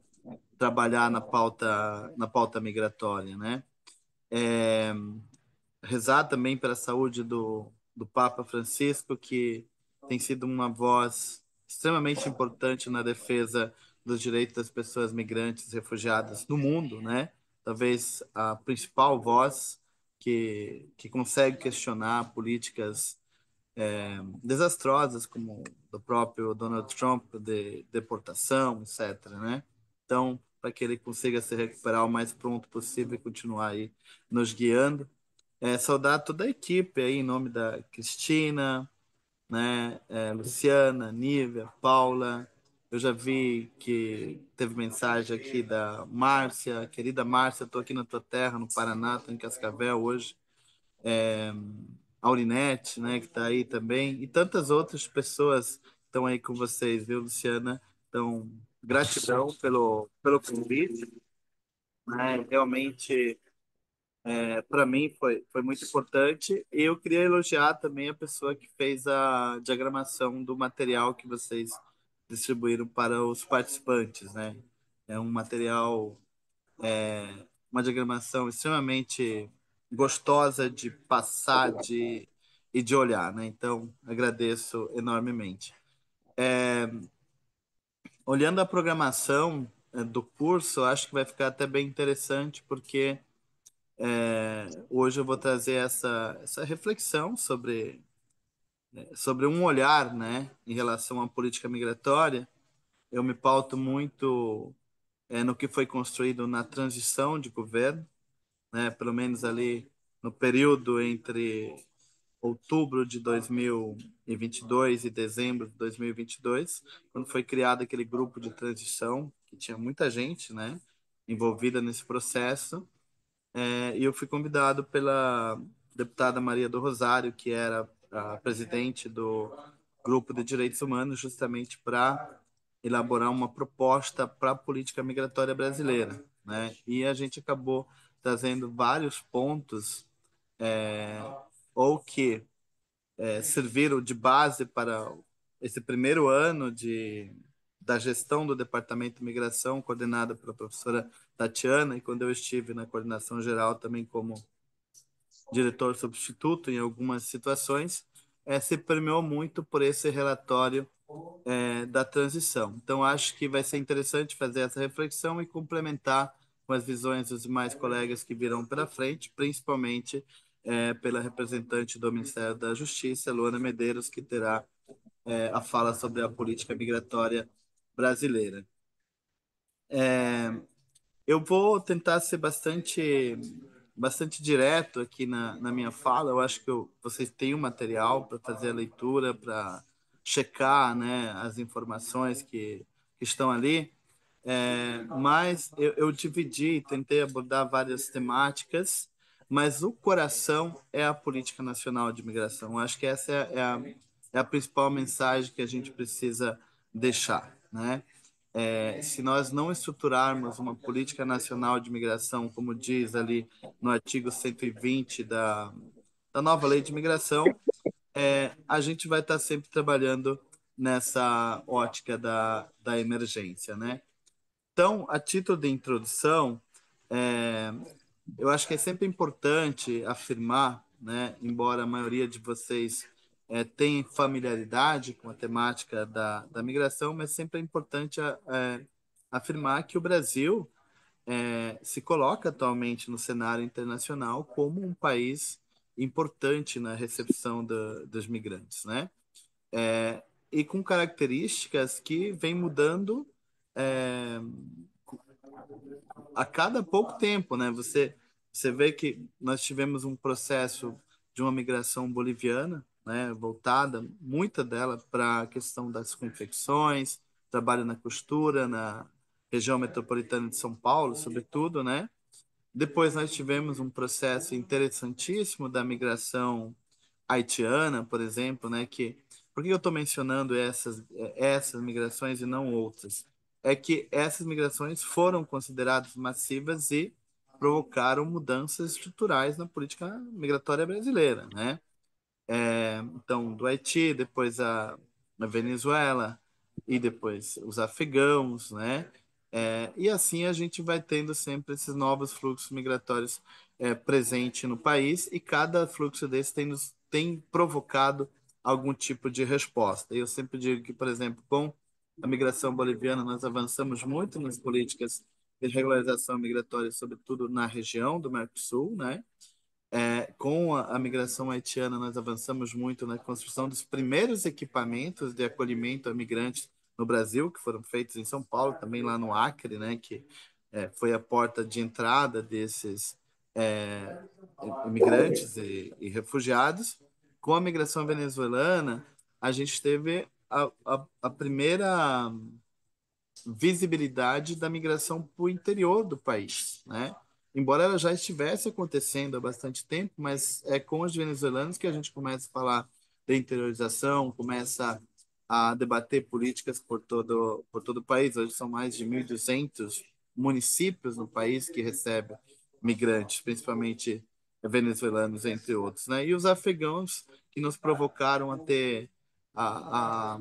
trabalhar na pauta migratória, né? Rezar também pela saúde do Papa Francisco, que tem sido uma voz extremamente importante na defesa dos direitos das pessoas migrantes e refugiadas no mundo, né? Talvez a principal voz que consegue questionar políticas desastrosas, como do próprio Donald Trump, de deportação, etc., né? Então, para que ele consiga se recuperar o mais pronto possível e continuar aí nos guiando. Saudar toda a equipe aí, em nome da Cristina, né? Luciana, Nívia, Paula. Eu já vi que teve mensagem aqui da Márcia, querida Márcia, estou aqui na tua terra, no Paraná, estou em Cascavel hoje. Aurinete, né, que está aí também, e tantas outras pessoas estão aí com vocês, viu, Luciana? Então, gratidão pelo convite, né? Realmente, para mim foi muito importante. E eu queria elogiar também a pessoa que fez a diagramação do material que vocês distribuíram para os participantes, né? É um material, uma diagramação extremamente gostosa de passar e de olhar, né? Então, agradeço enormemente. Olhando a programação do curso, acho que vai ficar até bem interessante, porque hoje eu vou trazer essa reflexão sobre um olhar, né, em relação à política migratória. Eu me pauto muito no que foi construído na transição de governo, né, pelo menos ali no período entre outubro de 2022 e dezembro de 2022, quando foi criado aquele grupo de transição, que tinha muita gente, né, envolvida nesse processo. E eu fui convidado pela deputada Maria do Rosário, que era a presidente do Grupo de Direitos Humanos, justamente para elaborar uma proposta para a política migratória brasileira, né? E a gente acabou trazendo vários pontos, é, ou que serviram de base para esse primeiro ano da gestão do Departamento de Migração, coordenada pela professora Tatiana, e quando eu estive na coordenação geral também como diretor substituto em algumas situações, se premiou muito por esse relatório da transição. Então, acho que vai ser interessante fazer essa reflexão e complementar com as visões dos demais colegas que virão pela frente, principalmente pela representante do Ministério da Justiça, Luana Medeiros, que terá a fala sobre a política migratória brasileira. Eu vou tentar ser bastante direto aqui na minha fala. Eu acho que vocês têm o material para fazer a leitura, para checar, né, as informações que estão ali. Mas eu dividi, tentei abordar várias temáticas, mas o coração é a política nacional de imigração. Eu acho que essa é a principal mensagem que a gente precisa deixar, né? Se nós não estruturarmos uma política nacional de imigração, como diz ali no artigo 120 da nova lei de imigração, a gente vai estar sempre trabalhando nessa ótica da emergência, né? Então, a título de introdução, é, eu acho que é sempre importante afirmar, né, embora a maioria de vocês tenha familiaridade com a temática da migração, mas sempre é importante afirmar que o Brasil se coloca atualmente no cenário internacional como um país importante na recepção dos migrantes, né? E com características que vêm mudando é, a cada pouco tempo, né? Você vê que nós tivemos um processo de uma migração boliviana, né? Voltada, muita dela para a questão das confecções, trabalho na costura, região metropolitana de São Paulo, sobretudo, né? Depois nós tivemos um processo interessantíssimo da migração haitiana, por exemplo, né? Por que eu estou mencionando essas migrações e não outras? É que essas migrações foram consideradas massivas e provocaram mudanças estruturais na política migratória brasileira, né? Então, do Haiti, depois a Venezuela e depois os afegãos, né? E assim a gente vai tendo sempre esses novos fluxos migratórios presentes no país e cada fluxo desse tem provocado algum tipo de resposta. Eu sempre digo que, por exemplo, com a migração boliviana, nós avançamos muito nas políticas de regularização migratória, sobretudo na região do Mercosul, né? Com a migração haitiana, nós avançamos muito na construção dos primeiros equipamentos de acolhimento a migrantes no Brasil, que foram feitos em São Paulo, também lá no Acre, né, que foi a porta de entrada desses é, imigrantes e refugiados. Com a migração venezuelana, a gente teve a primeira visibilidade da migração para o interior do país, né? Embora ela já estivesse acontecendo há bastante tempo, mas é com os venezuelanos que a gente começa a falar de interiorização, começa a debater políticas por todo o país. Hoje são mais de 1.200 municípios no país que recebem migrantes, principalmente venezuelanos, entre outros, né? E os afegãos que nos provocaram a ter a,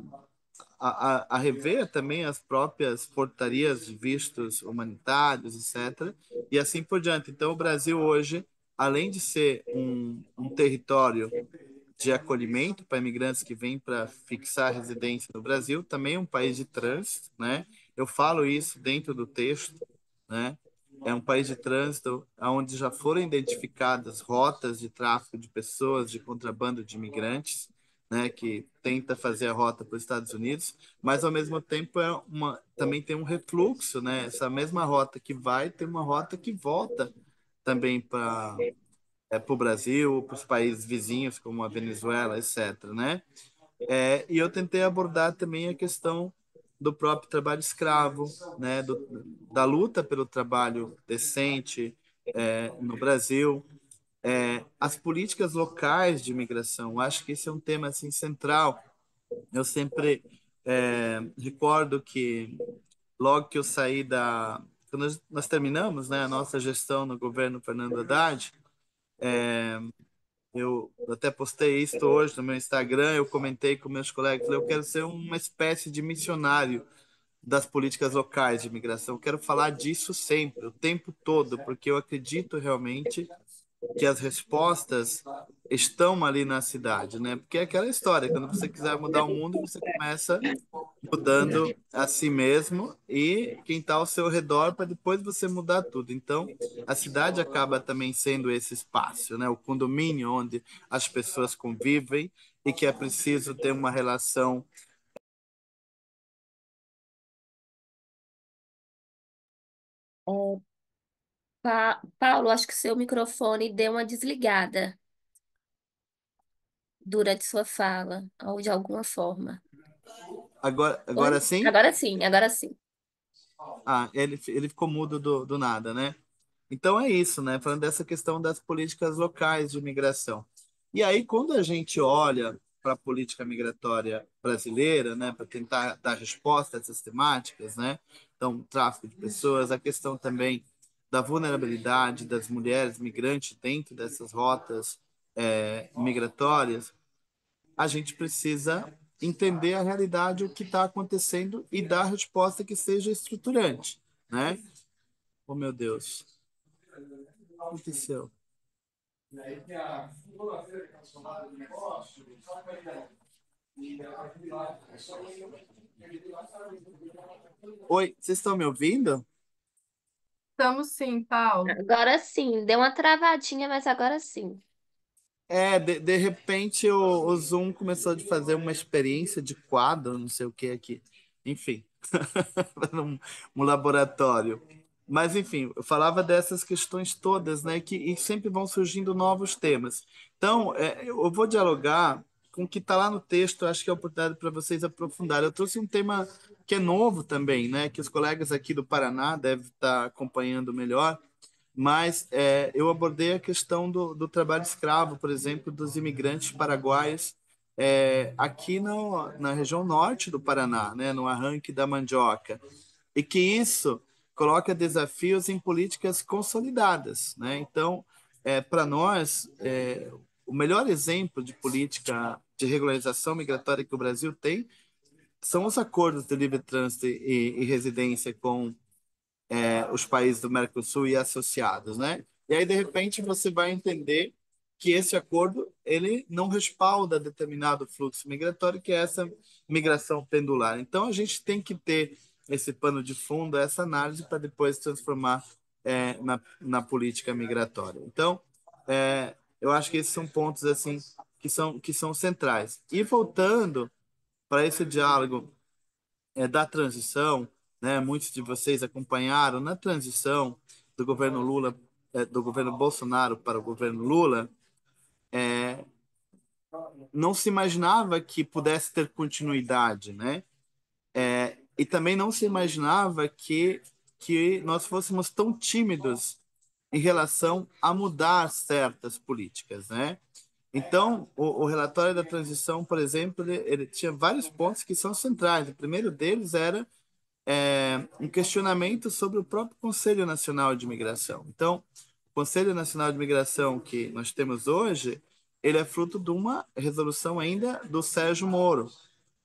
a rever também as próprias portarias de vistos humanitários, etc., e assim por diante. Então, o Brasil hoje, além de ser um território de acolhimento para imigrantes que vêm para fixar residência no Brasil, também é um país de trânsito, né? Eu falo isso dentro do texto, né? É um país de trânsito onde já foram identificadas rotas de tráfico de pessoas, de contrabando de imigrantes, né? Que tenta fazer a rota para os Estados Unidos, mas ao mesmo tempo também tem um refluxo, né? Essa mesma rota que vai tem uma rota que volta também para o Brasil, para os países vizinhos, como a Venezuela, etc., né? E eu tentei abordar também a questão do próprio trabalho escravo, né? Da luta pelo trabalho decente no Brasil, as políticas locais de imigração. Acho que esse é um tema assim central. Eu sempre recordo que logo que eu saí quando nós terminamos, né, a nossa gestão no governo Fernando Haddad, eu até postei isso hoje no meu Instagram, eu comentei com meus colegas, falei, eu quero ser uma espécie de missionário das políticas locais de imigração. Eu quero falar disso sempre, o tempo todo, porque eu acredito realmente que as respostas estão ali na cidade, né? Porque é aquela história, quando você quiser mudar o mundo, você começa mudando a si mesmo e quem está ao seu redor para depois você mudar tudo. Então, a cidade acaba também sendo esse espaço, né? O condomínio onde as pessoas convivem e que é preciso ter uma relação. É, Paulo, acho que seu microfone deu uma desligada durante sua fala, ou de alguma forma. Agora Oi? sim? Agora sim, agora sim. Ah, ele ficou mudo do nada, né? Então é isso, né? Falando dessa questão das políticas locais de imigração. E aí, quando a gente olha para a política migratória brasileira, né, para tentar dar resposta a essas temáticas, né? Então, tráfico de pessoas, a questão também da vulnerabilidade das mulheres migrantes dentro dessas rotas migratórias, a gente precisa entender a realidade, o que está acontecendo e dar resposta que seja estruturante, né? Oh, meu Deus, o que aconteceu? Oi, vocês estão me ouvindo? Estamos sim, Paulo. Agora sim, deu uma travadinha, mas agora sim. De repente o Zoom começou a fazer uma experiência de quadro, não sei o que aqui. Enfim, um laboratório. Mas, enfim, eu falava dessas questões todas, né? E sempre vão surgindo novos temas. Então, eu vou dialogar com o que está lá no texto, acho que é a oportunidade para vocês aprofundar. Eu trouxe um tema que é novo também, né? Que os colegas aqui do Paraná devem estar acompanhando melhor, mas eu abordei a questão do trabalho escravo, por exemplo, dos imigrantes paraguaios aqui na região norte do Paraná, né? No arranque da mandioca, e que isso coloca desafios em políticas consolidadas, né? Então, para nós, o melhor exemplo de política de regularização migratória que o Brasil tem são os acordos de livre trânsito e residência com os países do Mercosul e associados, né? E aí, de repente, você vai entender que esse acordo ele não respalda determinado fluxo migratório, que é essa migração pendular. Então, a gente tem que ter esse pano de fundo, essa análise, para depois transformar na política migratória. Então, eu acho que esses são pontos assim que são centrais. E voltando para esse diálogo da transição, né? Muitos de vocês acompanharam na transição do governo Lula, do governo Bolsonaro para o governo Lula, não se imaginava que pudesse ter continuidade, né? E também não se imaginava que nós fôssemos tão tímidos em relação a mudar certas políticas, né? Então, o relatório da transição, por exemplo, ele tinha vários pontos que são centrais. O primeiro deles era um questionamento sobre o próprio Conselho Nacional de Imigração. Então, o Conselho Nacional de Imigração que nós temos hoje, ele é fruto de uma resolução ainda do Sérgio Moro,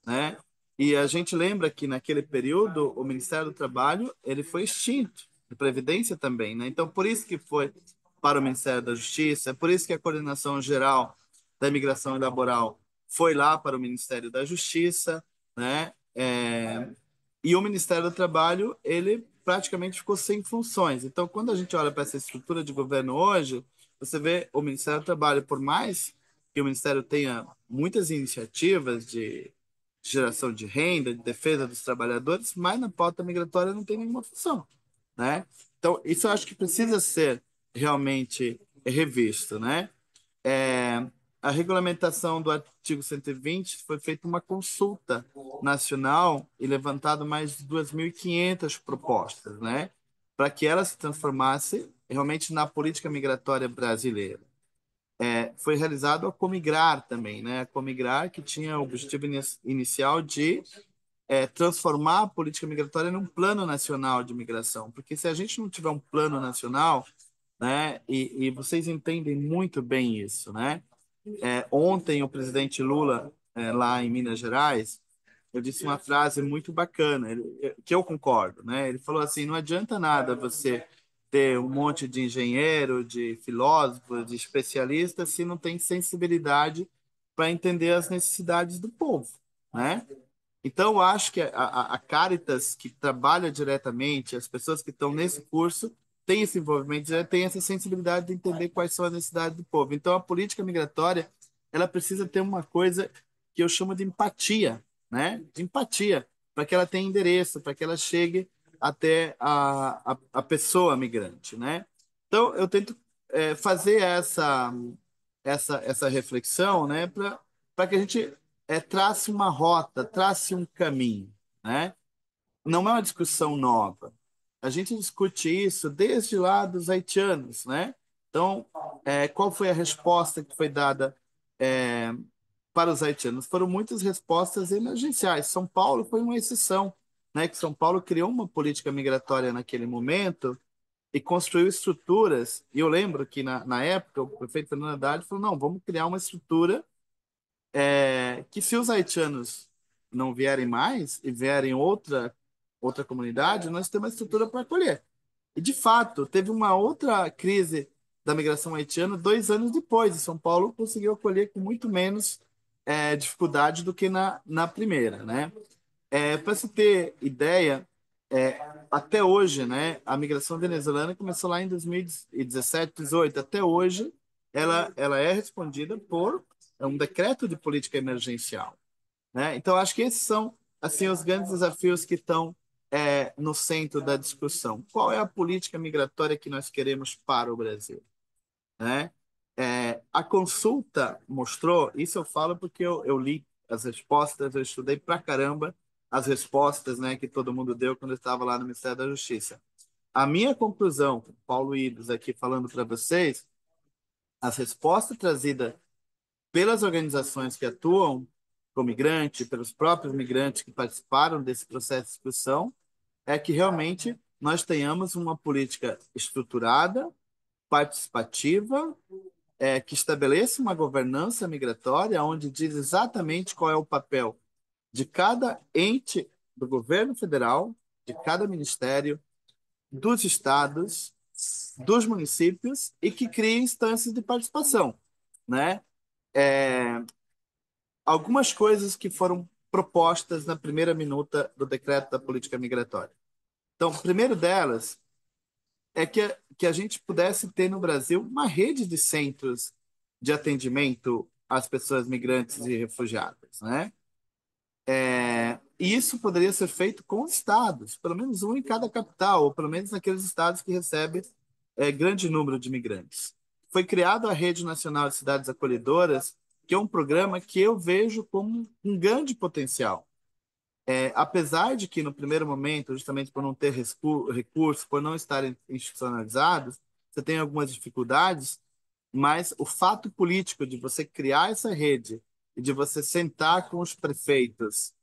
né? E a gente lembra que naquele período o Ministério do Trabalho ele foi extinto, de Previdência também, né? Então, por isso que foi para o Ministério da Justiça, é por isso que a Coordenação Geral da Imigração e Laboral foi lá para o Ministério da Justiça, né? E o Ministério do Trabalho, ele praticamente ficou sem funções. Então, quando a gente olha para essa estrutura de governo hoje, você vê o Ministério do Trabalho, por mais que o Ministério tenha muitas iniciativas de geração de renda, de defesa dos trabalhadores, mas na pauta migratória não tem nenhuma função, né? Então, isso eu acho que precisa ser realmente revisto, né? É, a regulamentação do artigo 120 foi feita uma consulta nacional e levantado mais de 2.500 propostas, né, para que ela se transformasse realmente na política migratória brasileira. Foi realizado a Comigrar também, né, a Comigrar que tinha o objetivo inicial de transformar a política migratória num plano nacional de migração, porque se a gente não tiver um plano nacional, né, e vocês entendem muito bem isso, né? Ontem, o presidente Lula, lá em Minas Gerais, eu disse uma frase muito bacana, que eu concordo, né? Ele falou assim: não adianta nada você ter um monte de engenheiro, de filósofo, de especialista, se não tem sensibilidade para entender as necessidades do povo, né? Então, eu acho que a Caritas, que trabalha diretamente, as pessoas que estão nesse curso, têm esse envolvimento, já têm essa sensibilidade de entender quais são as necessidades do povo. Então, a política migratória, ela precisa ter uma coisa que eu chamo de empatia, né? De empatia, para que ela tenha endereço, para que ela chegue até a pessoa migrante, né? Então, eu tento fazer essa reflexão, né? Para que a gente trace uma rota, trace um caminho, né? Não é uma discussão nova. A gente discute isso desde lá dos haitianos, né? Então, qual foi a resposta que foi dada para os haitianos? Foram muitas respostas emergenciais. São Paulo foi uma exceção, né? Que São Paulo criou uma política migratória naquele momento e construiu estruturas. E eu lembro que na época o prefeito Fernando Haddad falou: não, vamos criar uma estrutura que se os haitianos não vierem mais e vierem outra comunidade, nós temos uma estrutura para acolher. E, de fato, teve uma outra crise da migração haitiana 2 anos depois, e São Paulo conseguiu acolher com muito menos dificuldade do que na primeira, né? Para se ter ideia, é, até hoje, né, a migração venezuelana começou lá em 2017, 18. Até hoje, ela é respondida por um decreto de política emergencial, né? Então, acho que esses são assim os grandes desafios que estão no centro da discussão. Qual é a política migratória que nós queremos para o Brasil, né? A consulta mostrou, isso eu falo porque eu li as respostas, eu estudei pra caramba as respostas, né, que todo mundo deu quando eu estava lá no Ministério da Justiça. A minha conclusão, Paulo Idos aqui falando para vocês, as respostas trazidas pelas organizações que atuam com migrante, pelos próprios migrantes que participaram desse processo de discussão, é que realmente nós tenhamos uma política estruturada, participativa, que estabeleça uma governança migratória, onde diz exatamente qual é o papel de cada ente do governo federal, de cada ministério, dos estados, dos municípios e que crie instâncias de participação, né? É, algumas coisas que foram propostas na primeira minuta do decreto da política migratória. Então, o primeiro delas é que a gente pudesse ter no Brasil uma rede de centros de atendimento às pessoas migrantes e refugiadas, né? E isso poderia ser feito com os estados, pelo menos um em cada capital, ou pelo menos naqueles estados que recebem grande número de migrantes. Foi criado a Rede Nacional de Cidades Acolhedoras, que é um programa que eu vejo como um grande potencial. Apesar de que, no primeiro momento, justamente por não ter recurso, por não estarem institucionalizados, você tem algumas dificuldades, mas o fato político de você criar essa rede e de você sentar com os prefeitos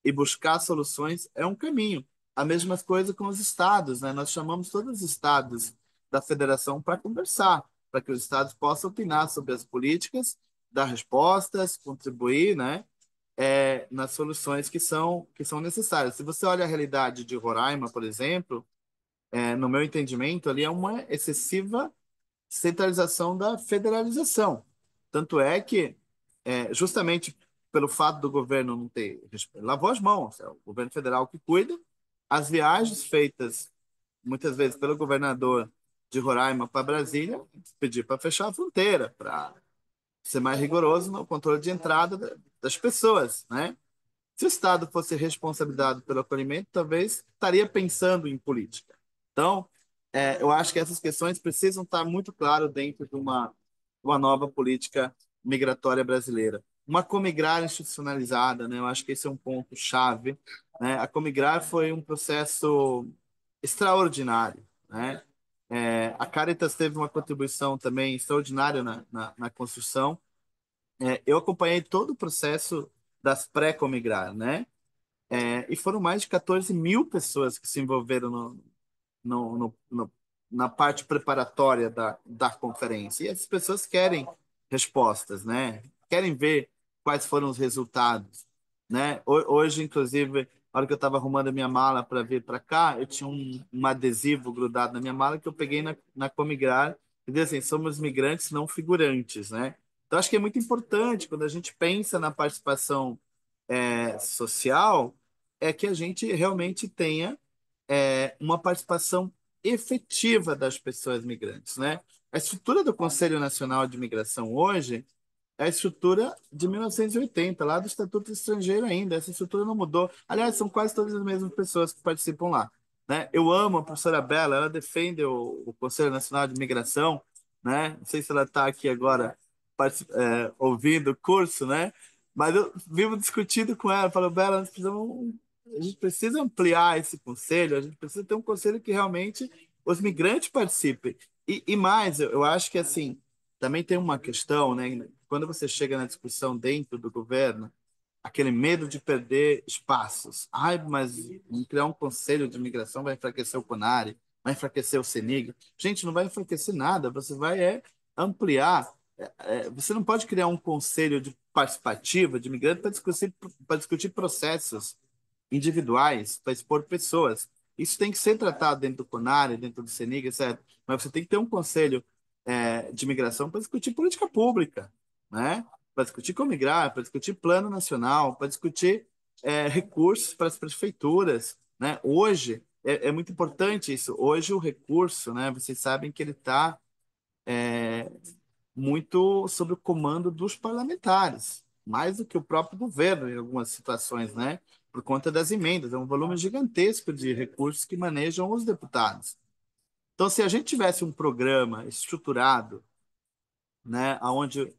e buscar soluções é um caminho. A mesma coisa com os estados, né? Nós chamamos todos os estados da federação para conversar, para que os estados possam opinar sobre as políticas, dar respostas, contribuir, né? Nas soluções que são necessárias. Se você olha a realidade de Roraima, por exemplo, no meu entendimento, ali é uma excessiva centralização da federalização. Tanto é que, justamente pelo fato do governo não ter lavou as mãos, é o governo federal que cuida, as viagens feitas muitas vezes pelo governador de Roraima para Brasília, pedir para fechar a fronteira, para ser mais rigoroso no controle de entrada das pessoas, né? Se o Estado fosse responsabilizado pelo acolhimento, talvez estaria pensando em política. Então, eu acho que essas questões precisam estar muito claro dentro de uma nova política migratória brasileira. Uma Comigrar institucionalizada, né? Eu acho que esse é um ponto chave, né? A Comigrar foi um processo extraordinário, né? A Caritas teve uma contribuição também extraordinária na construção. Eu acompanhei todo o processo das pré-Comigrar, né? E foram mais de 14 mil pessoas que se envolveram no, no, no, na parte preparatória da conferência. E as pessoas querem respostas, né? Querem ver quais foram os resultados, né? Hoje, inclusive, na hora que eu estava arrumando a minha mala para vir para cá, eu tinha um adesivo grudado na minha mala que eu peguei na Comigrar e dizia assim, somos migrantes, não figurantes, né? Então, acho que é muito importante, quando a gente pensa na participação social, é que a gente realmente tenha uma participação efetiva das pessoas migrantes, né? A estrutura do Conselho Nacional de Imigração hoje é a estrutura de 1980, lá do Estatuto Estrangeiro ainda. Essa estrutura não mudou. Aliás, são quase todas as mesmas pessoas que participam lá, né? Eu amo a professora Bela, ela defende o Conselho Nacional de Imigração, né? Não sei se ela está aqui agora ouvindo o curso, né? Mas eu vivo discutindo com ela, falo, Bela, a gente precisa ampliar esse conselho, a gente precisa ter um conselho que realmente os migrantes participem. E mais, eu acho que assim, também tem uma questão, né? Quando você chega na discussão dentro do governo, aquele medo de perder espaços. Ai, mas criar um conselho de imigração vai enfraquecer o CONARE, vai enfraquecer o CENIG. Gente, não vai enfraquecer nada, você vai ampliar. Você não pode criar um conselho de participativa de imigrante para discutir processos individuais, para expor pessoas. Isso tem que ser tratado dentro do CONARE, dentro do CENIG, etc. Mas você tem que ter um conselho de imigração para discutir política pública, né? Para discutir como migrar, para discutir plano nacional, para discutir recursos para as prefeituras, né? Hoje é muito importante isso. Hoje o recurso, né? Vocês sabem que ele está muito sob o comando dos parlamentares, mais do que o próprio governo em algumas situações, né? Por conta das emendas, é um volume gigantesco de recursos que manejam os deputados. Então, se a gente tivesse um programa estruturado né, onde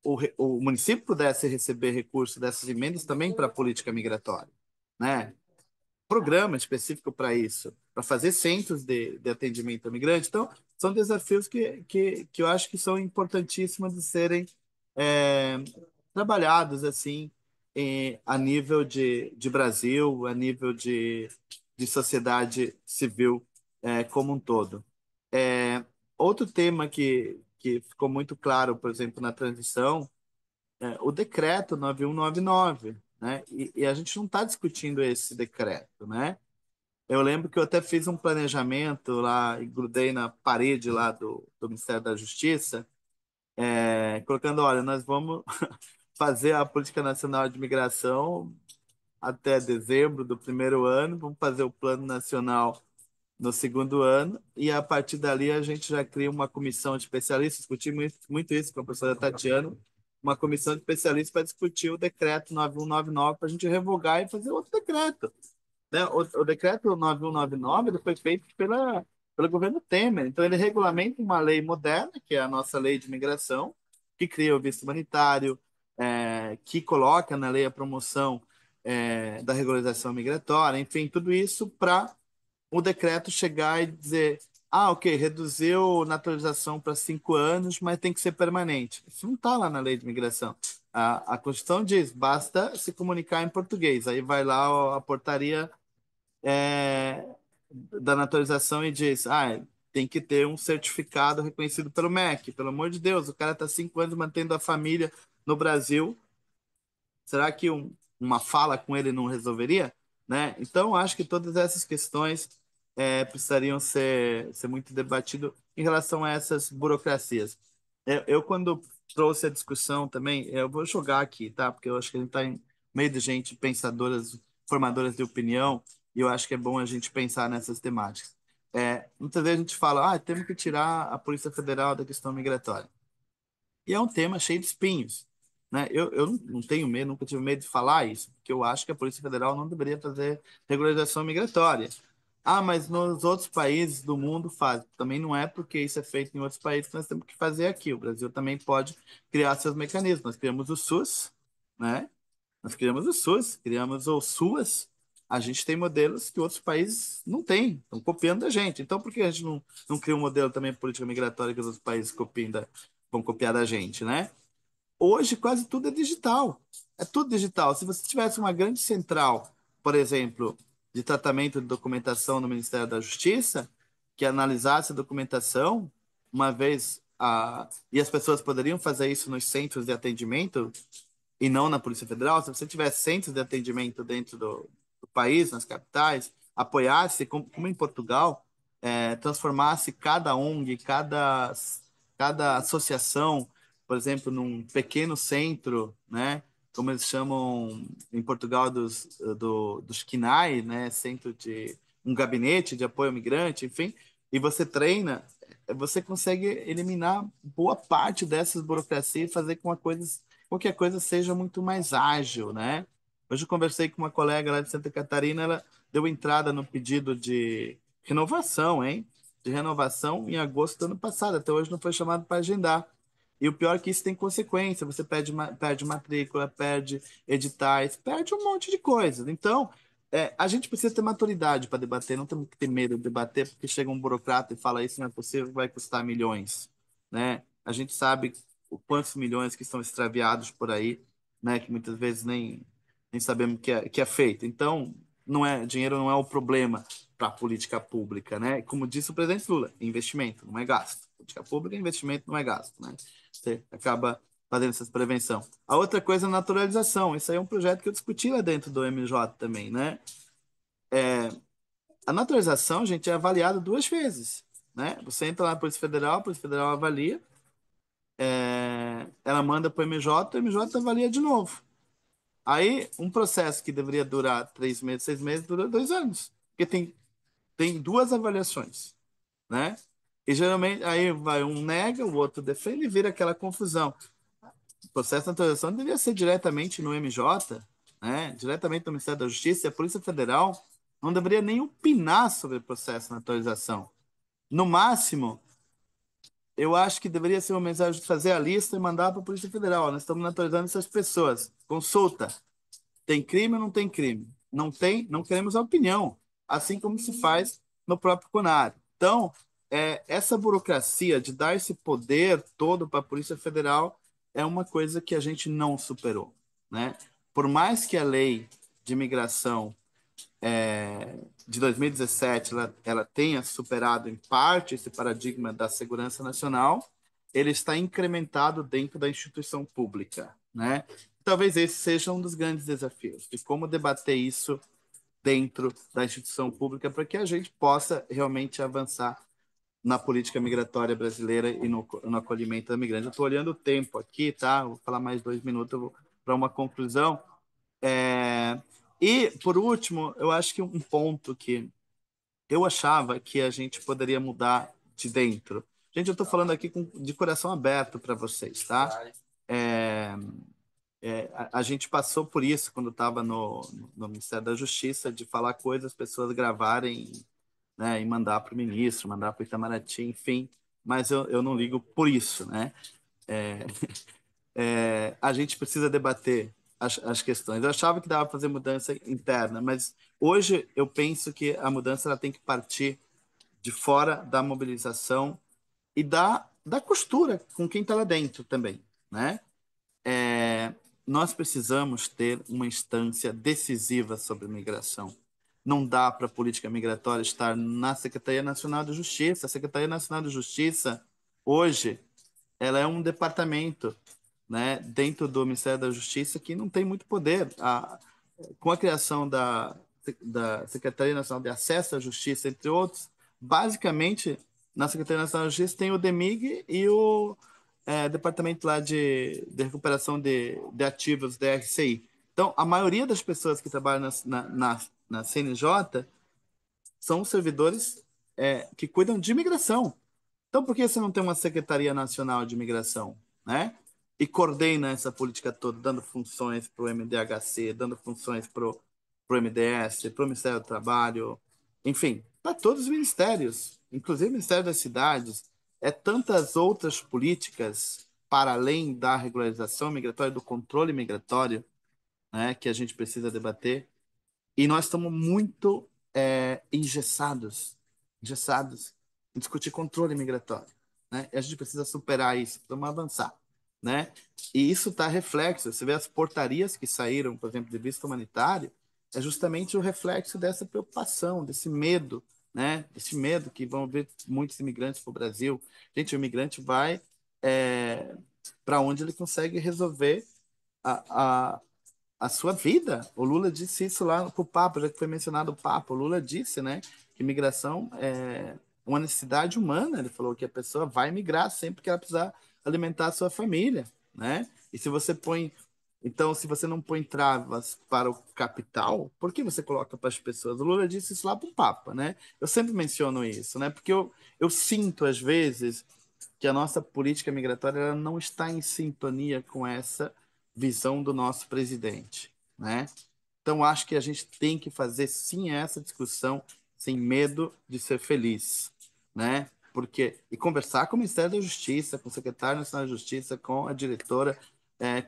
o município pudesse receber recursos dessas emendas também para a política migratória, né? Programa específico para isso, para fazer centros de atendimento ao migrante. Então, são desafios que eu acho que são importantíssimos de serem é, trabalhados assim a nível de Brasil, a nível de sociedade civil como um todo. É, outro tema que ficou muito claro, por exemplo, na transição, o decreto 9199, né? E a gente não está discutindo esse decreto, né? Eu lembro que eu até fiz um planejamento lá e grudei na parede lá do Ministério da Justiça, colocando, olha, nós vamos fazer a Política Nacional de Migração até dezembro do primeiro ano, vamos fazer o Plano Nacional no segundo ano, e a partir dali a gente já cria uma comissão de especialistas, discuti muito isso com a professora Tatiana, uma comissão de especialistas para discutir o decreto 9199 para a gente revogar e fazer outro decreto, né? O decreto 9199 ele foi feito pelo governo Temer. Então, ele regulamenta uma lei moderna, que é a nossa lei de imigração, que cria o visto humanitário, que coloca na lei a promoção da regularização migratória, enfim, tudo isso para o decreto chegar e dizer: ah, ok, reduziu naturalização para 5 anos, mas tem que ser permanente. Isso não está lá na lei de imigração. A Constituição diz: basta se comunicar em português. Aí vai lá a portaria é, da naturalização e diz: ah, tem que ter um certificado reconhecido pelo MEC. Pelo amor de Deus, o cara está 5 anos mantendo a família no Brasil. Será que uma fala com ele não resolveria? Né? Então, acho que todas essas questões precisariam ser muito debatidas em relação a essas burocracias. Quando trouxe a discussão também, eu vou jogar aqui, tá? Porque eu acho que a gente está em meio de gente pensadoras, formadoras de opinião, e eu acho que é bom a gente pensar nessas temáticas. Muitas vezes a gente fala: temos que tirar a Polícia Federal da questão migratória. E é um tema cheio de espinhos, né? Eu não tenho medo, nunca tive medo de falar isso, porque eu acho que a Polícia Federal não deveria fazer regularização migratória. Ah, mas nos outros países do mundo faz. Também não é porque isso é feito em outros países que nós temos que fazer aqui. O Brasil também pode criar seus mecanismos. Nós criamos o SUS, né? Nós criamos o SUS, criamos o SUAS. A gente tem modelos que outros países não têm, estão copiando da gente. Então, por que a gente não cria um modelo também de política migratória que os outros países vão copiar da gente, né? Hoje quase tudo é digital. É tudo digital. Se você tivesse uma grande central, por exemplo, de tratamento de documentação no Ministério da Justiça, que analisasse a documentação uma vez e as pessoas poderiam fazer isso nos centros de atendimento e não na Polícia Federal, se você tivesse centros de atendimento dentro do país, nas capitais, apoiasse, como em Portugal, transformasse cada ONG, cada associação, por exemplo, num pequeno centro, né? Como eles chamam em Portugal dos CNAE, né? Centro de um gabinete de apoio ao migrante, enfim, e você treina, você consegue eliminar boa parte dessas burocracias e fazer com que a coisa seja muito mais ágil, né? Hoje eu conversei com uma colega lá de Santa Catarina, ela deu entrada no pedido de renovação, hein? De renovação em agosto do ano passado. Até hoje não foi chamado para agendar. E o pior é que isso tem consequência. Você perde matrícula, perde editais, perde um monte de coisas. Então, a gente precisa ter maturidade para debater. Não temos que ter medo de debater, porque chega um burocrata e fala: isso não é possível, vai custar milhões, né? A gente sabe o quantos milhões que estão extraviados por aí, né? Que muitas vezes nem sabemos que é feito. Então, dinheiro não é o problema para a política pública, né? Como disse o presidente Lula: investimento, não é gasto. Política pública, investimento não é gasto, né? Você acaba fazendo essa prevenção. A outra coisa é a naturalização. Isso aí é um projeto que eu discuti lá dentro do MJ também, né? A naturalização, gente, é avaliada 2 vezes, né? Você entra lá na Polícia Federal, a Polícia Federal avalia, ela manda para o MJ, o MJ avalia de novo. Aí, um processo que deveria durar 3 meses, 6 meses, dura 2 anos, porque tem duas avaliações, né? E geralmente aí vai um nega, o outro defende e vira aquela confusão. O processo de naturalização deveria ser diretamente no MJ, né? Diretamente no Ministério da Justiça, e a Polícia Federal não deveria nem opinar sobre o processo de naturalização. No máximo, eu acho que deveria ser uma mensagem de fazer a lista e mandar para a Polícia Federal. Ó, nós estamos naturalizando essas pessoas. Consulta. Tem crime ou não tem crime? Não tem, não queremos a opinião. Assim como se faz no próprio CONAR. Então, essa burocracia de dar esse poder todo para a Polícia Federal é uma coisa que a gente não superou, né? Por mais que a lei de imigração de 2017 ela tenha superado em parte esse paradigma da segurança nacional, ele está incrementado dentro da instituição pública, né? Talvez esse seja um dos grandes desafios, de como debater isso dentro da instituição pública para que a gente possa realmente avançar na política migratória brasileira e no acolhimento da migrante. Eu estou olhando o tempo aqui, tá? Vou falar mais 2 minutos para uma conclusão. É, E, por último, eu acho que um ponto que eu achava que a gente poderia mudar de dentro. Gente, eu estou falando aqui de coração aberto para vocês, tá? É, a gente passou por isso quando estava no Ministério da Justiça, de falar coisas, as pessoas gravarem, né, e mandar para o ministro, mandar para o Itamaraty, enfim. Mas eu não ligo por isso, né? A gente precisa debater as questões. Eu achava que dava para fazer mudança interna, mas hoje eu penso que a mudança ela tem que partir de fora da mobilização e da costura com quem está lá dentro também, né? Nós precisamos ter uma instância decisiva sobre migração. Não dá para a política migratória estar na Secretaria Nacional de Justiça. A Secretaria Nacional de Justiça, hoje, ela é um departamento, né, dentro do Ministério da Justiça que não tem muito poder. Com a criação da Secretaria Nacional de Acesso à Justiça, entre outros, basicamente, na Secretaria Nacional de Justiça tem o DEMIG e o Departamento lá de Recuperação de Ativos, DRCI. Então, a maioria das pessoas que trabalham na CNJ são servidores que cuidam de imigração. Então, por que você não tem uma Secretaria Nacional de Imigração, né? E coordena essa política toda, dando funções para o MDHC, dando funções para o MDS, para o Ministério do Trabalho, enfim, para todos os ministérios, inclusive o Ministério das Cidades, tantas outras políticas para além da regularização migratória, do controle migratório, né, que a gente precisa debater. E nós estamos muito engessados em discutir controle migratório, né? E a gente precisa superar isso, vamos avançar, né? E isso está reflexo. Você vê as portarias que saíram, por exemplo, de visto humanitário, é justamente o reflexo dessa preocupação, desse medo, né? Esse medo que vão vir muitos imigrantes para o Brasil. Gente, o imigrante vai para onde ele consegue resolver a, a sua vida. O Lula disse isso lá para o Papa, já que foi mencionado o Papa. O Lula disse, né, que migração é uma necessidade humana. Ele falou que a pessoa vai migrar sempre que ela precisar alimentar a sua família, né? E se você põe, então, se você não põe travas para o capital, por que você coloca para as pessoas? O Lula disse isso lá para o Papa, né? Eu sempre menciono isso, né? Porque eu sinto às vezes que a nossa política migratória ela não está em sintonia com essa visão do nosso presidente, né? Então, acho que a gente tem que fazer, sim, essa discussão sem medo de ser feliz, né? E conversar com o Ministério da Justiça, com o Secretário Nacional de Justiça, com a diretora,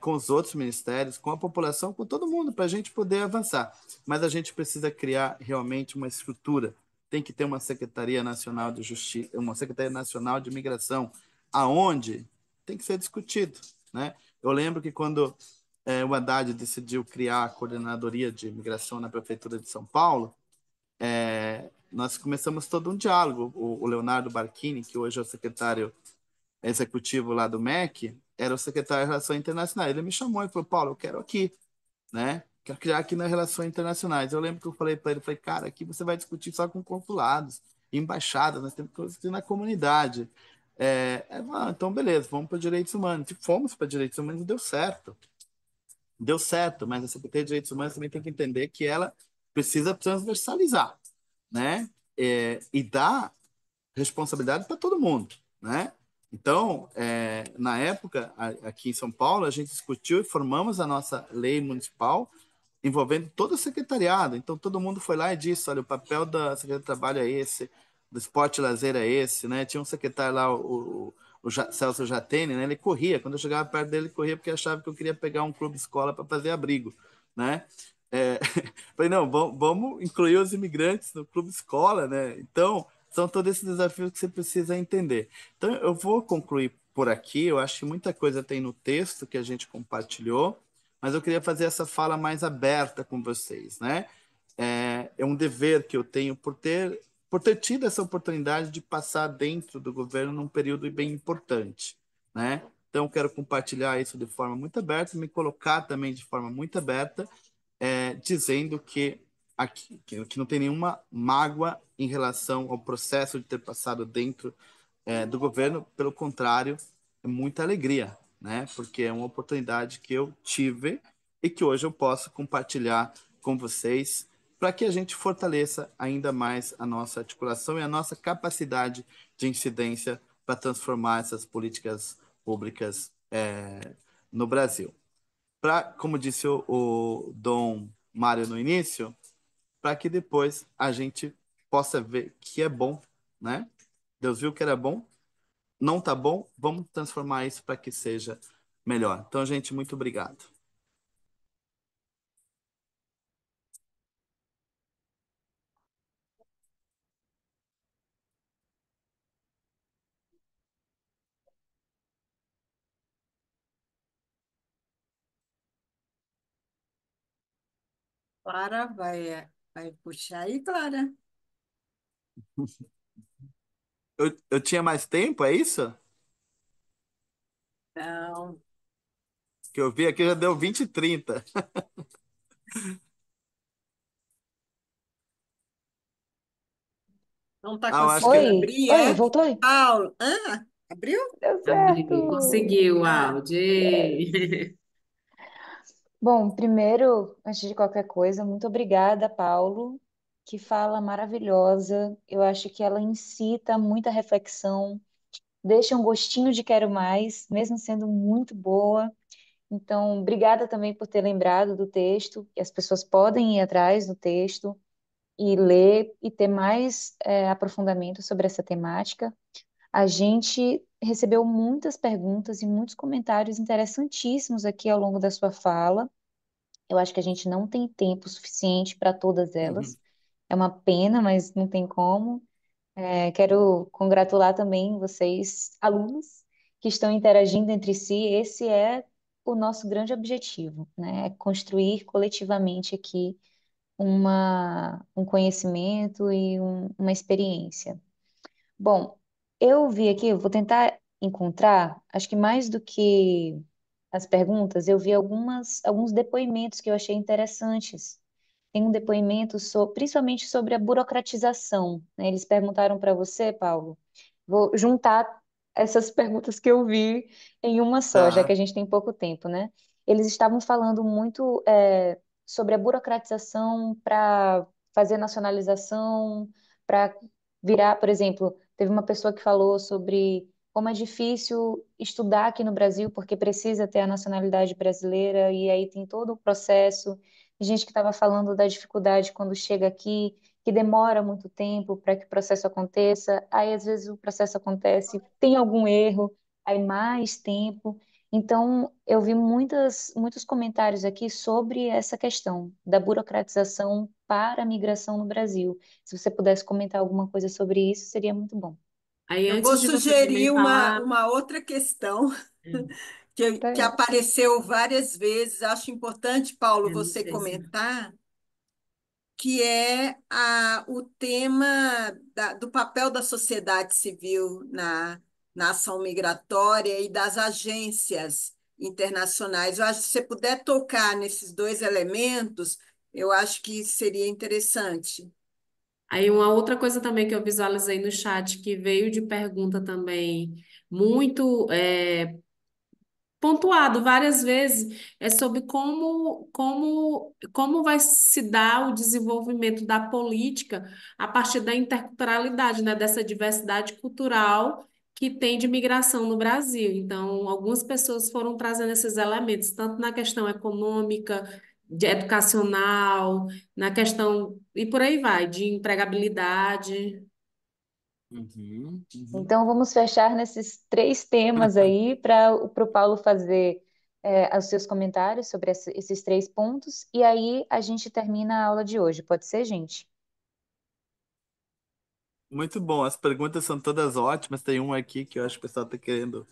com os outros ministérios, com a população, com todo mundo, para a gente poder avançar. Mas a gente precisa criar realmente uma estrutura. Tem que ter uma Secretaria Nacional de Justiça, uma Secretaria Nacional de Imigração, aonde tem que ser discutido, né? Eu lembro que quando o Haddad decidiu criar a coordenadoria de imigração na prefeitura de São Paulo, nós começamos todo um diálogo. O Leonardo Barquini, que hoje é o secretário executivo lá do MEC, era o secretário de Relações Internacionais. Ele me chamou e falou: Paulo, eu quero aqui, né? Quero criar aqui nas Relações Internacionais. Eu lembro que eu falei para ele, falei, cara, aqui você vai discutir só com consulados, embaixadas, nós temos que discutir na comunidade. Então, beleza, vamos para direitos humanos. E fomos para direitos humanos e deu certo. Deu certo, mas a Secretaria de Direitos Humanos também tem que entender que ela precisa transversalizar, né? E dar responsabilidade para todo mundo, né? Então, na época, aqui em São Paulo, a gente discutiu e formamos a nossa lei municipal envolvendo todo o secretariado. Então, todo mundo foi lá e disse, olha, o papel da Secretaria de Trabalho é esse, do Esporte e Lazer é esse, né? Tinha um secretário lá, o Celso Jatene, né? Ele corria. Quando eu chegava perto dele, ele corria porque achava que eu queria pegar um clube escola para fazer abrigo, né? É, falei, não, vamos incluir os imigrantes no clube escola, né? Então, são todos esses desafios que você precisa entender. Então, eu vou concluir por aqui. Eu acho que muita coisa tem no texto que a gente compartilhou, mas eu queria fazer essa fala mais aberta com vocês, né? É um dever que eu tenho por ter tido essa oportunidade de passar dentro do governo num período bem importante, né? Então, quero compartilhar isso de forma muito aberta, me colocar também de forma muito aberta, dizendo que aqui que não tem nenhuma mágoa em relação ao processo de ter passado dentro do governo, pelo contrário, é muita alegria, né? Porque é uma oportunidade que eu tive e que hoje eu posso compartilhar com vocês para que a gente fortaleça ainda mais a nossa articulação e a nossa capacidade de incidência para transformar essas políticas públicas no Brasil. Como disse o Dom Mário no início, para que depois a gente possa ver que é bom, né? Deus viu que era bom, não tá bom, vamos transformar isso para que seja melhor. Então, gente, muito obrigado. Clara vai puxar aí, Clara. Eu tinha mais tempo, é isso? Não, Que eu vi aqui já deu 20 e 30. não está Ah, eu acho que conseguindo Oi, abrir, oi, é? voltou aí? Paulo, abriu? Deu Abriu, certo! conseguiu o Ah, áudio. Yes! Bom, primeiro, antes de qualquer coisa, muito obrigada, Paulo. Que fala maravilhosa. Eu acho que ela incita muita reflexão, deixa um gostinho de quero mais, mesmo sendo muito boa. Então, obrigada também por ter lembrado do texto, que as pessoas podem ir atrás do texto e ler e ter mais aprofundamento sobre essa temática. A gente recebeu muitas perguntas e muitos comentários interessantíssimos aqui ao longo da sua fala. Eu acho que a gente não tem tempo suficiente para todas uhum, elas. É uma pena, mas não tem como. Quero congratular também vocês, alunos, que estão interagindo entre si. Esse é o nosso grande objetivo, né? É construir coletivamente aqui um conhecimento e uma experiência. Bom, eu vi aqui, eu vou tentar encontrar, acho que mais do que as perguntas, eu vi alguns depoimentos que eu achei interessantes. Tem um depoimento principalmente sobre a burocratização, né? Eles perguntaram para você, Paulo. Vou juntar essas perguntas que eu vi em uma só, já que a tá. gente tem pouco tempo, né? Eles estavam falando muito sobre a burocratização para fazer nacionalização, para virar, por exemplo, teve uma pessoa que falou sobre como é difícil estudar aqui no Brasil porque precisa ter a nacionalidade brasileira e aí tem todo o processo. Tem gente que estava falando da dificuldade quando chega aqui, que demora muito tempo para que o processo aconteça. Aí às vezes o processo acontece, tem algum erro, aí mais tempo. Então, eu vi muitos comentários aqui sobre essa questão da burocratização para a migração no Brasil. Se você pudesse comentar alguma coisa sobre isso, seria muito bom. Aí, eu vou antes de você sugerir também falar, uma outra questão que Tá. apareceu várias vezes. Acho importante, Paulo, eu não você sei se comentar, que é o tema do papel da sociedade civil na ação migratória e das agências internacionais. Eu acho que se você puder tocar nesses dois elementos, eu acho que seria interessante. Aí uma outra coisa também que eu visualizei no chat que veio de pergunta também muito pontuado várias vezes é sobre como vai se dar o desenvolvimento da política a partir da interculturalidade, né, dessa diversidade cultural que tem de migração no Brasil. Então, algumas pessoas foram trazendo esses elementos, tanto na questão econômica, de educacional, na questão, e por aí vai, de empregabilidade. Uhum, uhum. Então, vamos fechar nesses três temas aí para o Paulo fazer os seus comentários sobre esses três pontos, e aí a gente termina a aula de hoje. Pode ser, gente? Muito bom, as perguntas são todas ótimas. Tem uma aqui que eu acho que o pessoal está querendo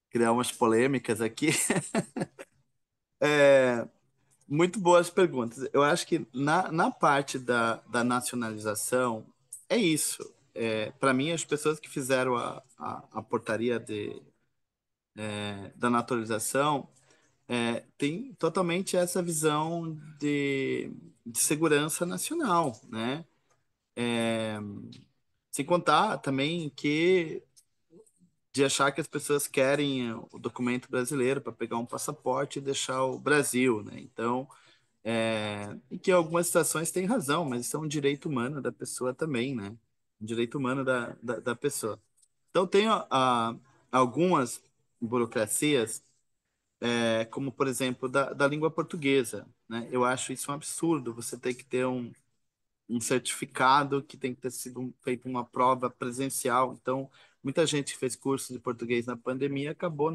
criar umas polêmicas aqui. Muito boas perguntas. Eu acho que na parte da nacionalização, é isso. Para mim, as pessoas que fizeram a portaria da naturalização têm totalmente essa visão de segurança nacional, né? Sem contar também que de achar que as pessoas querem o documento brasileiro para pegar um passaporte e deixar o Brasil, né? Então, e que em algumas situações tem razão, mas isso é um direito humano da pessoa também, né? Um direito humano da pessoa. Então, tem algumas burocracias, como, por exemplo, da língua portuguesa, né? Eu acho isso um absurdo, você tem que ter um certificado que tem que ter sido feito uma prova presencial. Então, muita gente que fez curso de português na pandemia acabou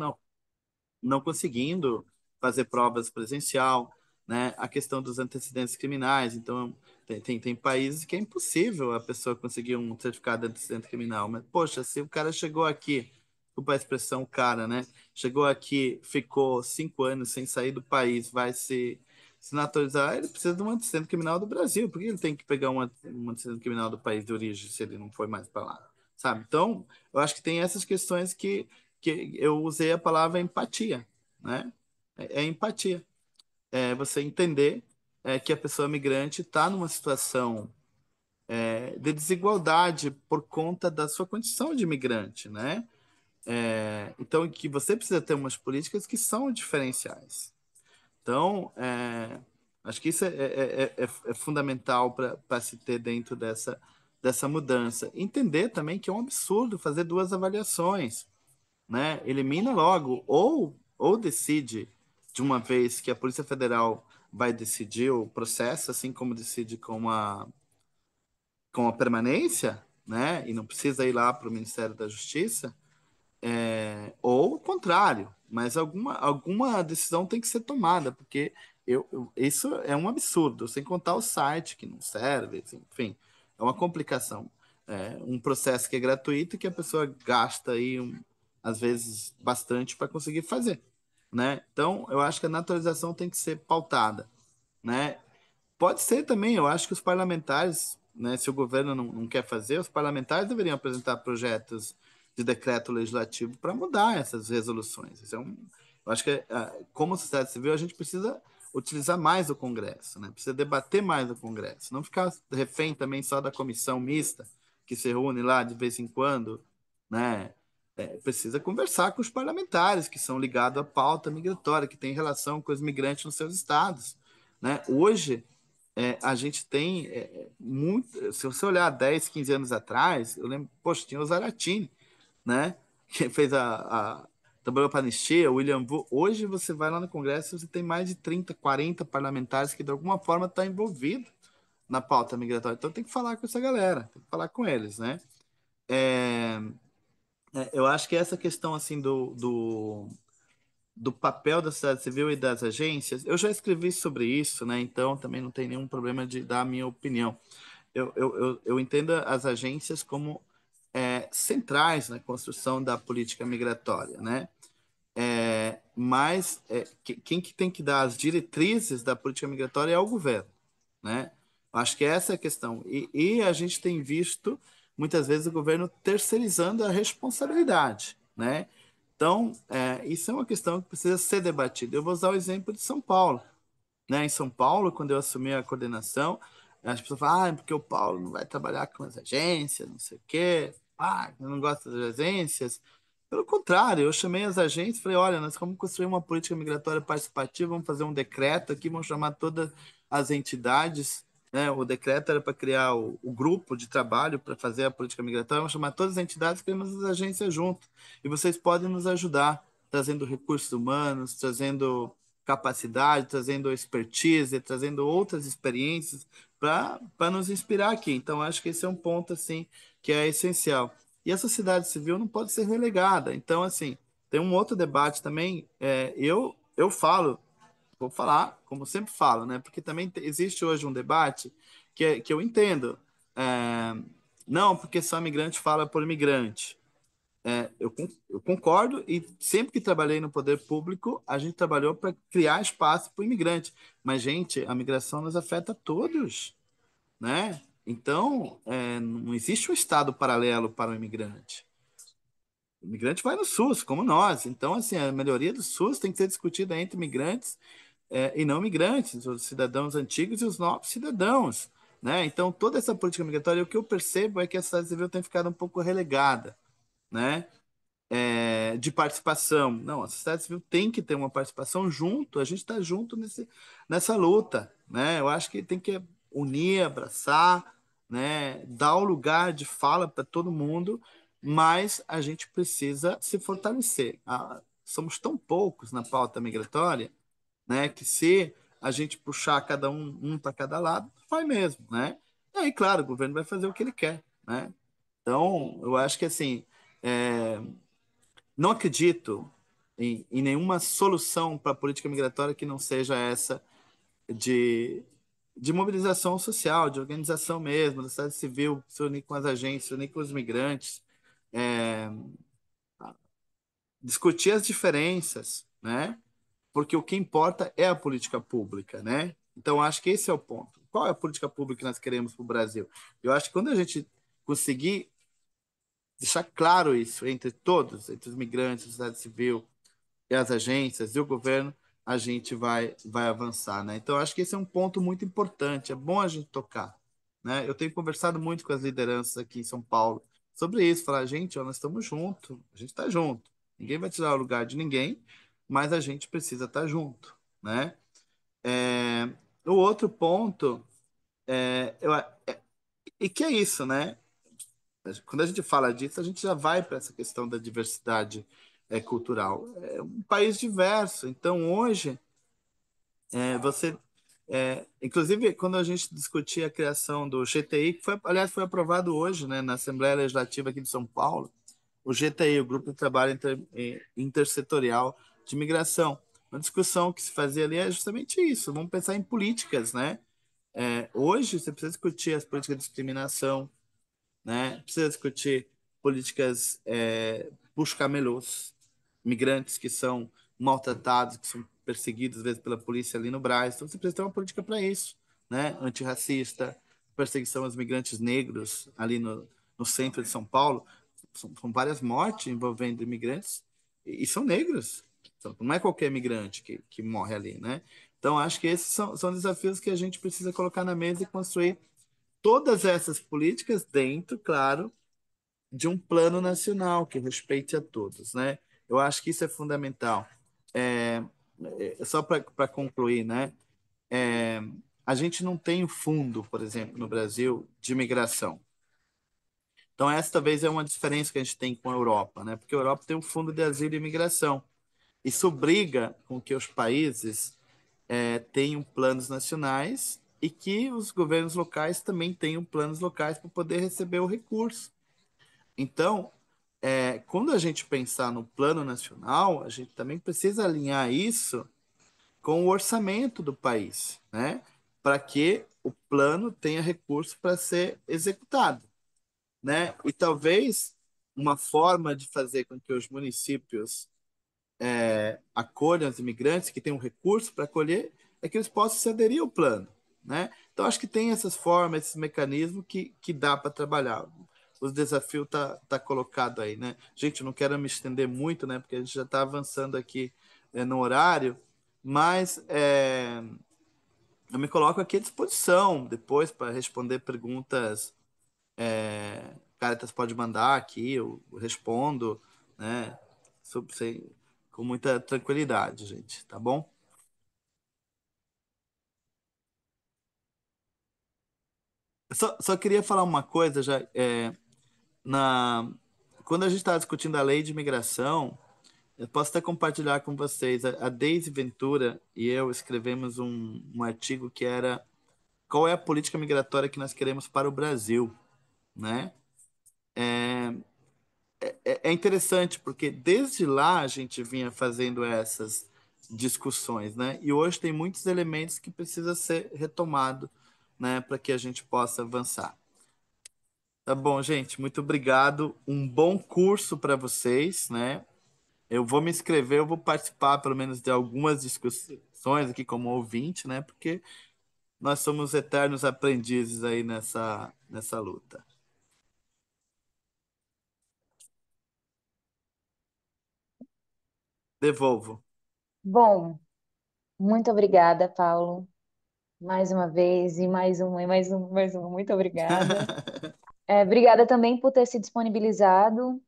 não conseguindo fazer provas presencial, né? A questão dos antecedentes criminais. Então, tem países que é impossível a pessoa conseguir um certificado de antecedente criminal. Mas, poxa, se o cara chegou aqui, desculpa a expressão cara, né? Chegou aqui, ficou 5 anos sem sair do país, vai se naturalizar, ele precisa de um antecedente criminal do Brasil. Por que ele tem que pegar um antecedente criminal do país de origem se ele não foi mais para lá? Sabe? Então, eu acho que tem essas questões que eu usei a palavra empatia, né? É empatia. É você entender que a pessoa migrante está numa situação de desigualdade por conta da sua condição de imigrante, né? Então, que você precisa ter umas políticas que são diferenciais. Então, acho que isso é fundamental para se ter dentro dessa mudança. Entender também que é um absurdo fazer duas avaliações, né? Elimina logo ou decide de uma vez que a Polícia Federal vai decidir o processo, assim como decide com a permanência, né? E não precisa ir lá para o Ministério da Justiça, ou o contrário, mas alguma decisão tem que ser tomada, porque isso é um absurdo, sem contar o site que não serve, enfim, é uma complicação. Um processo que é gratuito e que a pessoa gasta aí, às vezes, bastante para conseguir fazer, né? Então, eu acho que a naturalização tem que ser pautada, né? Pode ser também, eu acho que os parlamentares, né, se o governo não quer fazer, os parlamentares deveriam apresentar projetos de decreto legislativo para mudar essas resoluções. Eu acho que, como sociedade civil, a gente precisa utilizar mais o Congresso, né? Precisa debater mais o Congresso, não ficar refém também só da comissão mista, que se reúne lá de vez em quando, né? Precisa conversar com os parlamentares que são ligados à pauta migratória, que tem relação com os migrantes nos seus estados, né? Hoje, a gente tem muito. Se você olhar 10, 15 anos atrás, eu lembro, poxa, tinha o Zaratini, né? Que fez trabalhou para a Anistia, o William Vu. Hoje você vai lá no Congresso, você tem mais de 30, 40 parlamentares que de alguma forma estão envolvidos na pauta migratória. Então tem que falar com essa galera, tem que falar com eles, né? É, eu acho que essa questão assim do papel da sociedade civil e das agências, eu já escrevi sobre isso, né? Então também não tem nenhum problema de dar a minha opinião. Eu entendo as agências como centrais na construção da política migratória, né? Mas quem que tem que dar as diretrizes da política migratória é o governo, né? Acho que essa é a questão. E a gente tem visto muitas vezes o governo terceirizando a responsabilidade, né? Então, isso é uma questão que precisa ser debatida. Eu vou usar o exemplo de São Paulo, né? Em São Paulo, quando eu assumi a coordenação, as pessoas falam, porque o Paulo não vai trabalhar com as agências, não sei o quê, eu não gosto das agências. Pelo contrário, eu chamei as agências e falei, olha, nós vamos construir uma política migratória participativa, vamos fazer um decreto aqui, vamos chamar todas as entidades, né? O decreto era para criar o grupo de trabalho para fazer a política migratória, vamos chamar todas as entidades, queremos as agências junto. E vocês podem nos ajudar, trazendo recursos humanos, trazendo capacidade, trazendo expertise, trazendo outras experiências para nos inspirar aqui. Então, acho que esse é um ponto assim que é essencial. E a sociedade civil não pode ser relegada. Então, assim, tem um outro debate também. Eu falo, vou falar, como sempre falo, né? Porque também existe hoje um debate que eu entendo. É, não, porque só migrante fala por imigrante. Eu concordo e sempre que trabalhei no poder público, a gente trabalhou para criar espaço para o imigrante. Mas, gente, a migração nos afeta a todos, né? Então, não existe um estado paralelo para o imigrante. O imigrante vai no SUS, como nós. Então, assim, a melhoria do SUS tem que ser discutida entre migrantes e não migrantes, os cidadãos antigos e os novos cidadãos, né? Então, toda essa política migratória, o que eu percebo é que a sociedade civil tem ficado um pouco relegada, né? De participação. Não, a sociedade civil tem que ter uma participação junto, a gente está junto nessa luta, né? Eu acho que tem que unir, abraçar, né? Dar o lugar de fala para todo mundo, mas a gente precisa se fortalecer. Somos tão poucos na pauta migratória, né? Que se a gente puxar cada um para cada lado, vai mesmo, né? E aí, claro, o governo vai fazer o que ele quer, né? Então, eu acho que assim, é, não acredito em nenhuma solução para a política migratória que não seja essa de, de mobilização social, de organização mesmo, da sociedade civil, se unir com as agências, se unir com os migrantes, é, discutir as diferenças, né? Porque o que importa é a política pública, né? Então, acho que esse é o ponto. Qual é a política pública que nós queremos para o Brasil? Eu acho que quando a gente conseguir deixar claro isso entre todos, entre os migrantes, a sociedade civil, e as agências e o governo, a gente vai avançar, né? Então, acho que esse é um ponto muito importante, é bom a gente tocar, né? Eu tenho conversado muito com as lideranças aqui em São Paulo sobre isso, falar, gente, ó, nós estamos juntos, a gente está junto, ninguém vai tirar o lugar de ninguém, mas a gente precisa estar junto, né? É, o outro ponto, e que é isso, né? Quando a gente fala disso, a gente já vai para essa questão da diversidade cultural. É um país diverso, então hoje você, inclusive quando a gente discutia a criação do GTI, que foi, aliás, foi aprovado hoje, né, na Assembleia Legislativa aqui de São Paulo, o GTI, o Grupo de Trabalho Intersetorial de Migração. Uma discussão que se fazia ali é justamente isso. Vamos pensar em políticas, né? Hoje você precisa discutir as políticas de discriminação, né? Precisa discutir políticas push-camelôs, migrantes que são maltratados, que são perseguidos às vezes pela polícia ali no Brás. Então você precisa ter uma política para isso, né? Antirracista, perseguição aos migrantes negros ali no centro de São Paulo. São várias mortes envolvendo imigrantes e são negros. Então, não é qualquer migrante que morre ali, né? Então, acho que esses são desafios que a gente precisa colocar na mesa e construir todas essas políticas dentro, claro, de um plano nacional que respeite a todos, né? Eu acho que isso é fundamental. É, só para concluir, né? É, a gente não tem o fundo, por exemplo, no Brasil, de imigração. Então, essa talvez é uma diferença que a gente tem com a Europa, né? Porque a Europa tem um fundo de asilo e imigração. Isso obriga com que os países tenham planos nacionais e que os governos locais também tenham planos locais para poder receber o recurso. Então, quando a gente pensar no plano nacional, a gente também precisa alinhar isso com o orçamento do país, né? Para que o plano tenha recurso para ser executado, né? E talvez uma forma de fazer com que os municípios acolham os imigrantes que têm um recurso para acolher, é que eles possam se aderir ao plano, né? Então, acho que tem essas formas, esses mecanismos que dá para trabalhar. O desafio tá colocado aí, né? Gente, eu não quero me estender muito, né? Porque a gente já está avançando aqui no horário, mas eu me coloco aqui à disposição depois para responder perguntas. Caritas pode mandar aqui, eu respondo, né? Com muita tranquilidade, gente, tá bom? Só queria falar uma coisa já. Na, Quando a gente estava discutindo a lei de imigração, eu posso até compartilhar com vocês. A Deise Ventura e eu escrevemos um artigo que era qual é a política migratória que nós queremos para o Brasil, né? É interessante porque desde lá a gente vinha fazendo essas discussões, né? E hoje tem muitos elementos que precisa ser retomado, né, para que a gente possa avançar. Tá bom, gente, muito obrigado. Um bom curso para vocês, né? Eu vou me inscrever, eu vou participar pelo menos de algumas discussões aqui como ouvinte, né? Porque nós somos eternos aprendizes aí nessa luta. Devolvo. Bom, muito obrigada, Paulo, mais uma vez, e mais um, e mais um, mais um. Muito obrigada. Obrigada também por ter se disponibilizado.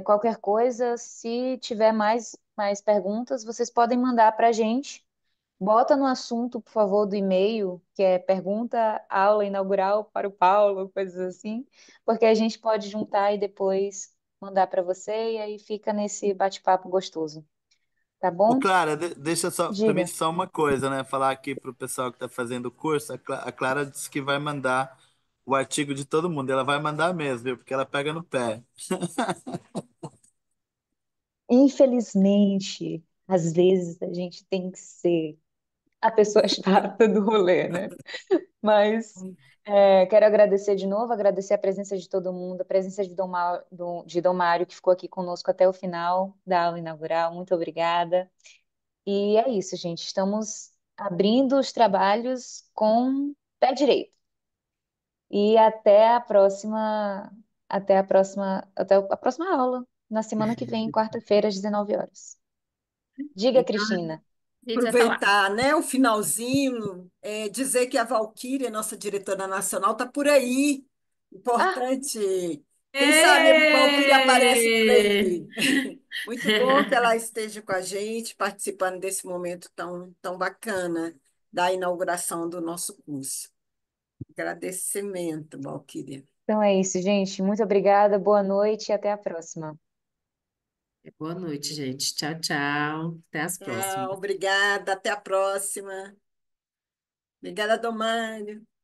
Qualquer coisa, se tiver mais perguntas, vocês podem mandar para a gente. Bota no assunto, por favor, do e-mail, que é pergunta aula inaugural para o Paulo, coisas assim, porque a gente pode juntar e depois mandar para você e aí fica nesse bate-papo gostoso, tá Ô, bom? Clara, deixa só, Diga. permite só uma coisa, né? Falar aqui para o pessoal que está fazendo o curso. A Clara disse que vai mandar o artigo de todo mundo. Ela vai mandar mesmo, viu? Porque ela pega no pé. Infelizmente, às vezes a gente tem que ser a pessoa chata do rolê, né? Mas quero agradecer de novo, agradecer a presença de todo mundo, a presença de Dom Mário, que ficou aqui conosco até o final da aula inaugural. Muito obrigada. E é isso, gente. Estamos abrindo os trabalhos com pé direito. E até a próxima aula, na semana que vem, quarta-feira, às 19 horas. Diga, Cristina. A gente vai falar. Aproveitar, né, o finalzinho, dizer que a Valquíria, nossa diretora nacional, está por aí. Ah, Importante. Quem sabe a Valquíria aparece por Ê! aí. Muito bom que ela esteja com a gente, participando desse momento tão bacana da inauguração do nosso curso. Agradecimento, Valquíria. então é isso, gente. Muito obrigada, boa noite e até a próxima. Boa noite, gente. Tchau, tchau. Até as próximas. Obrigada, até a próxima. Obrigada, Domânio.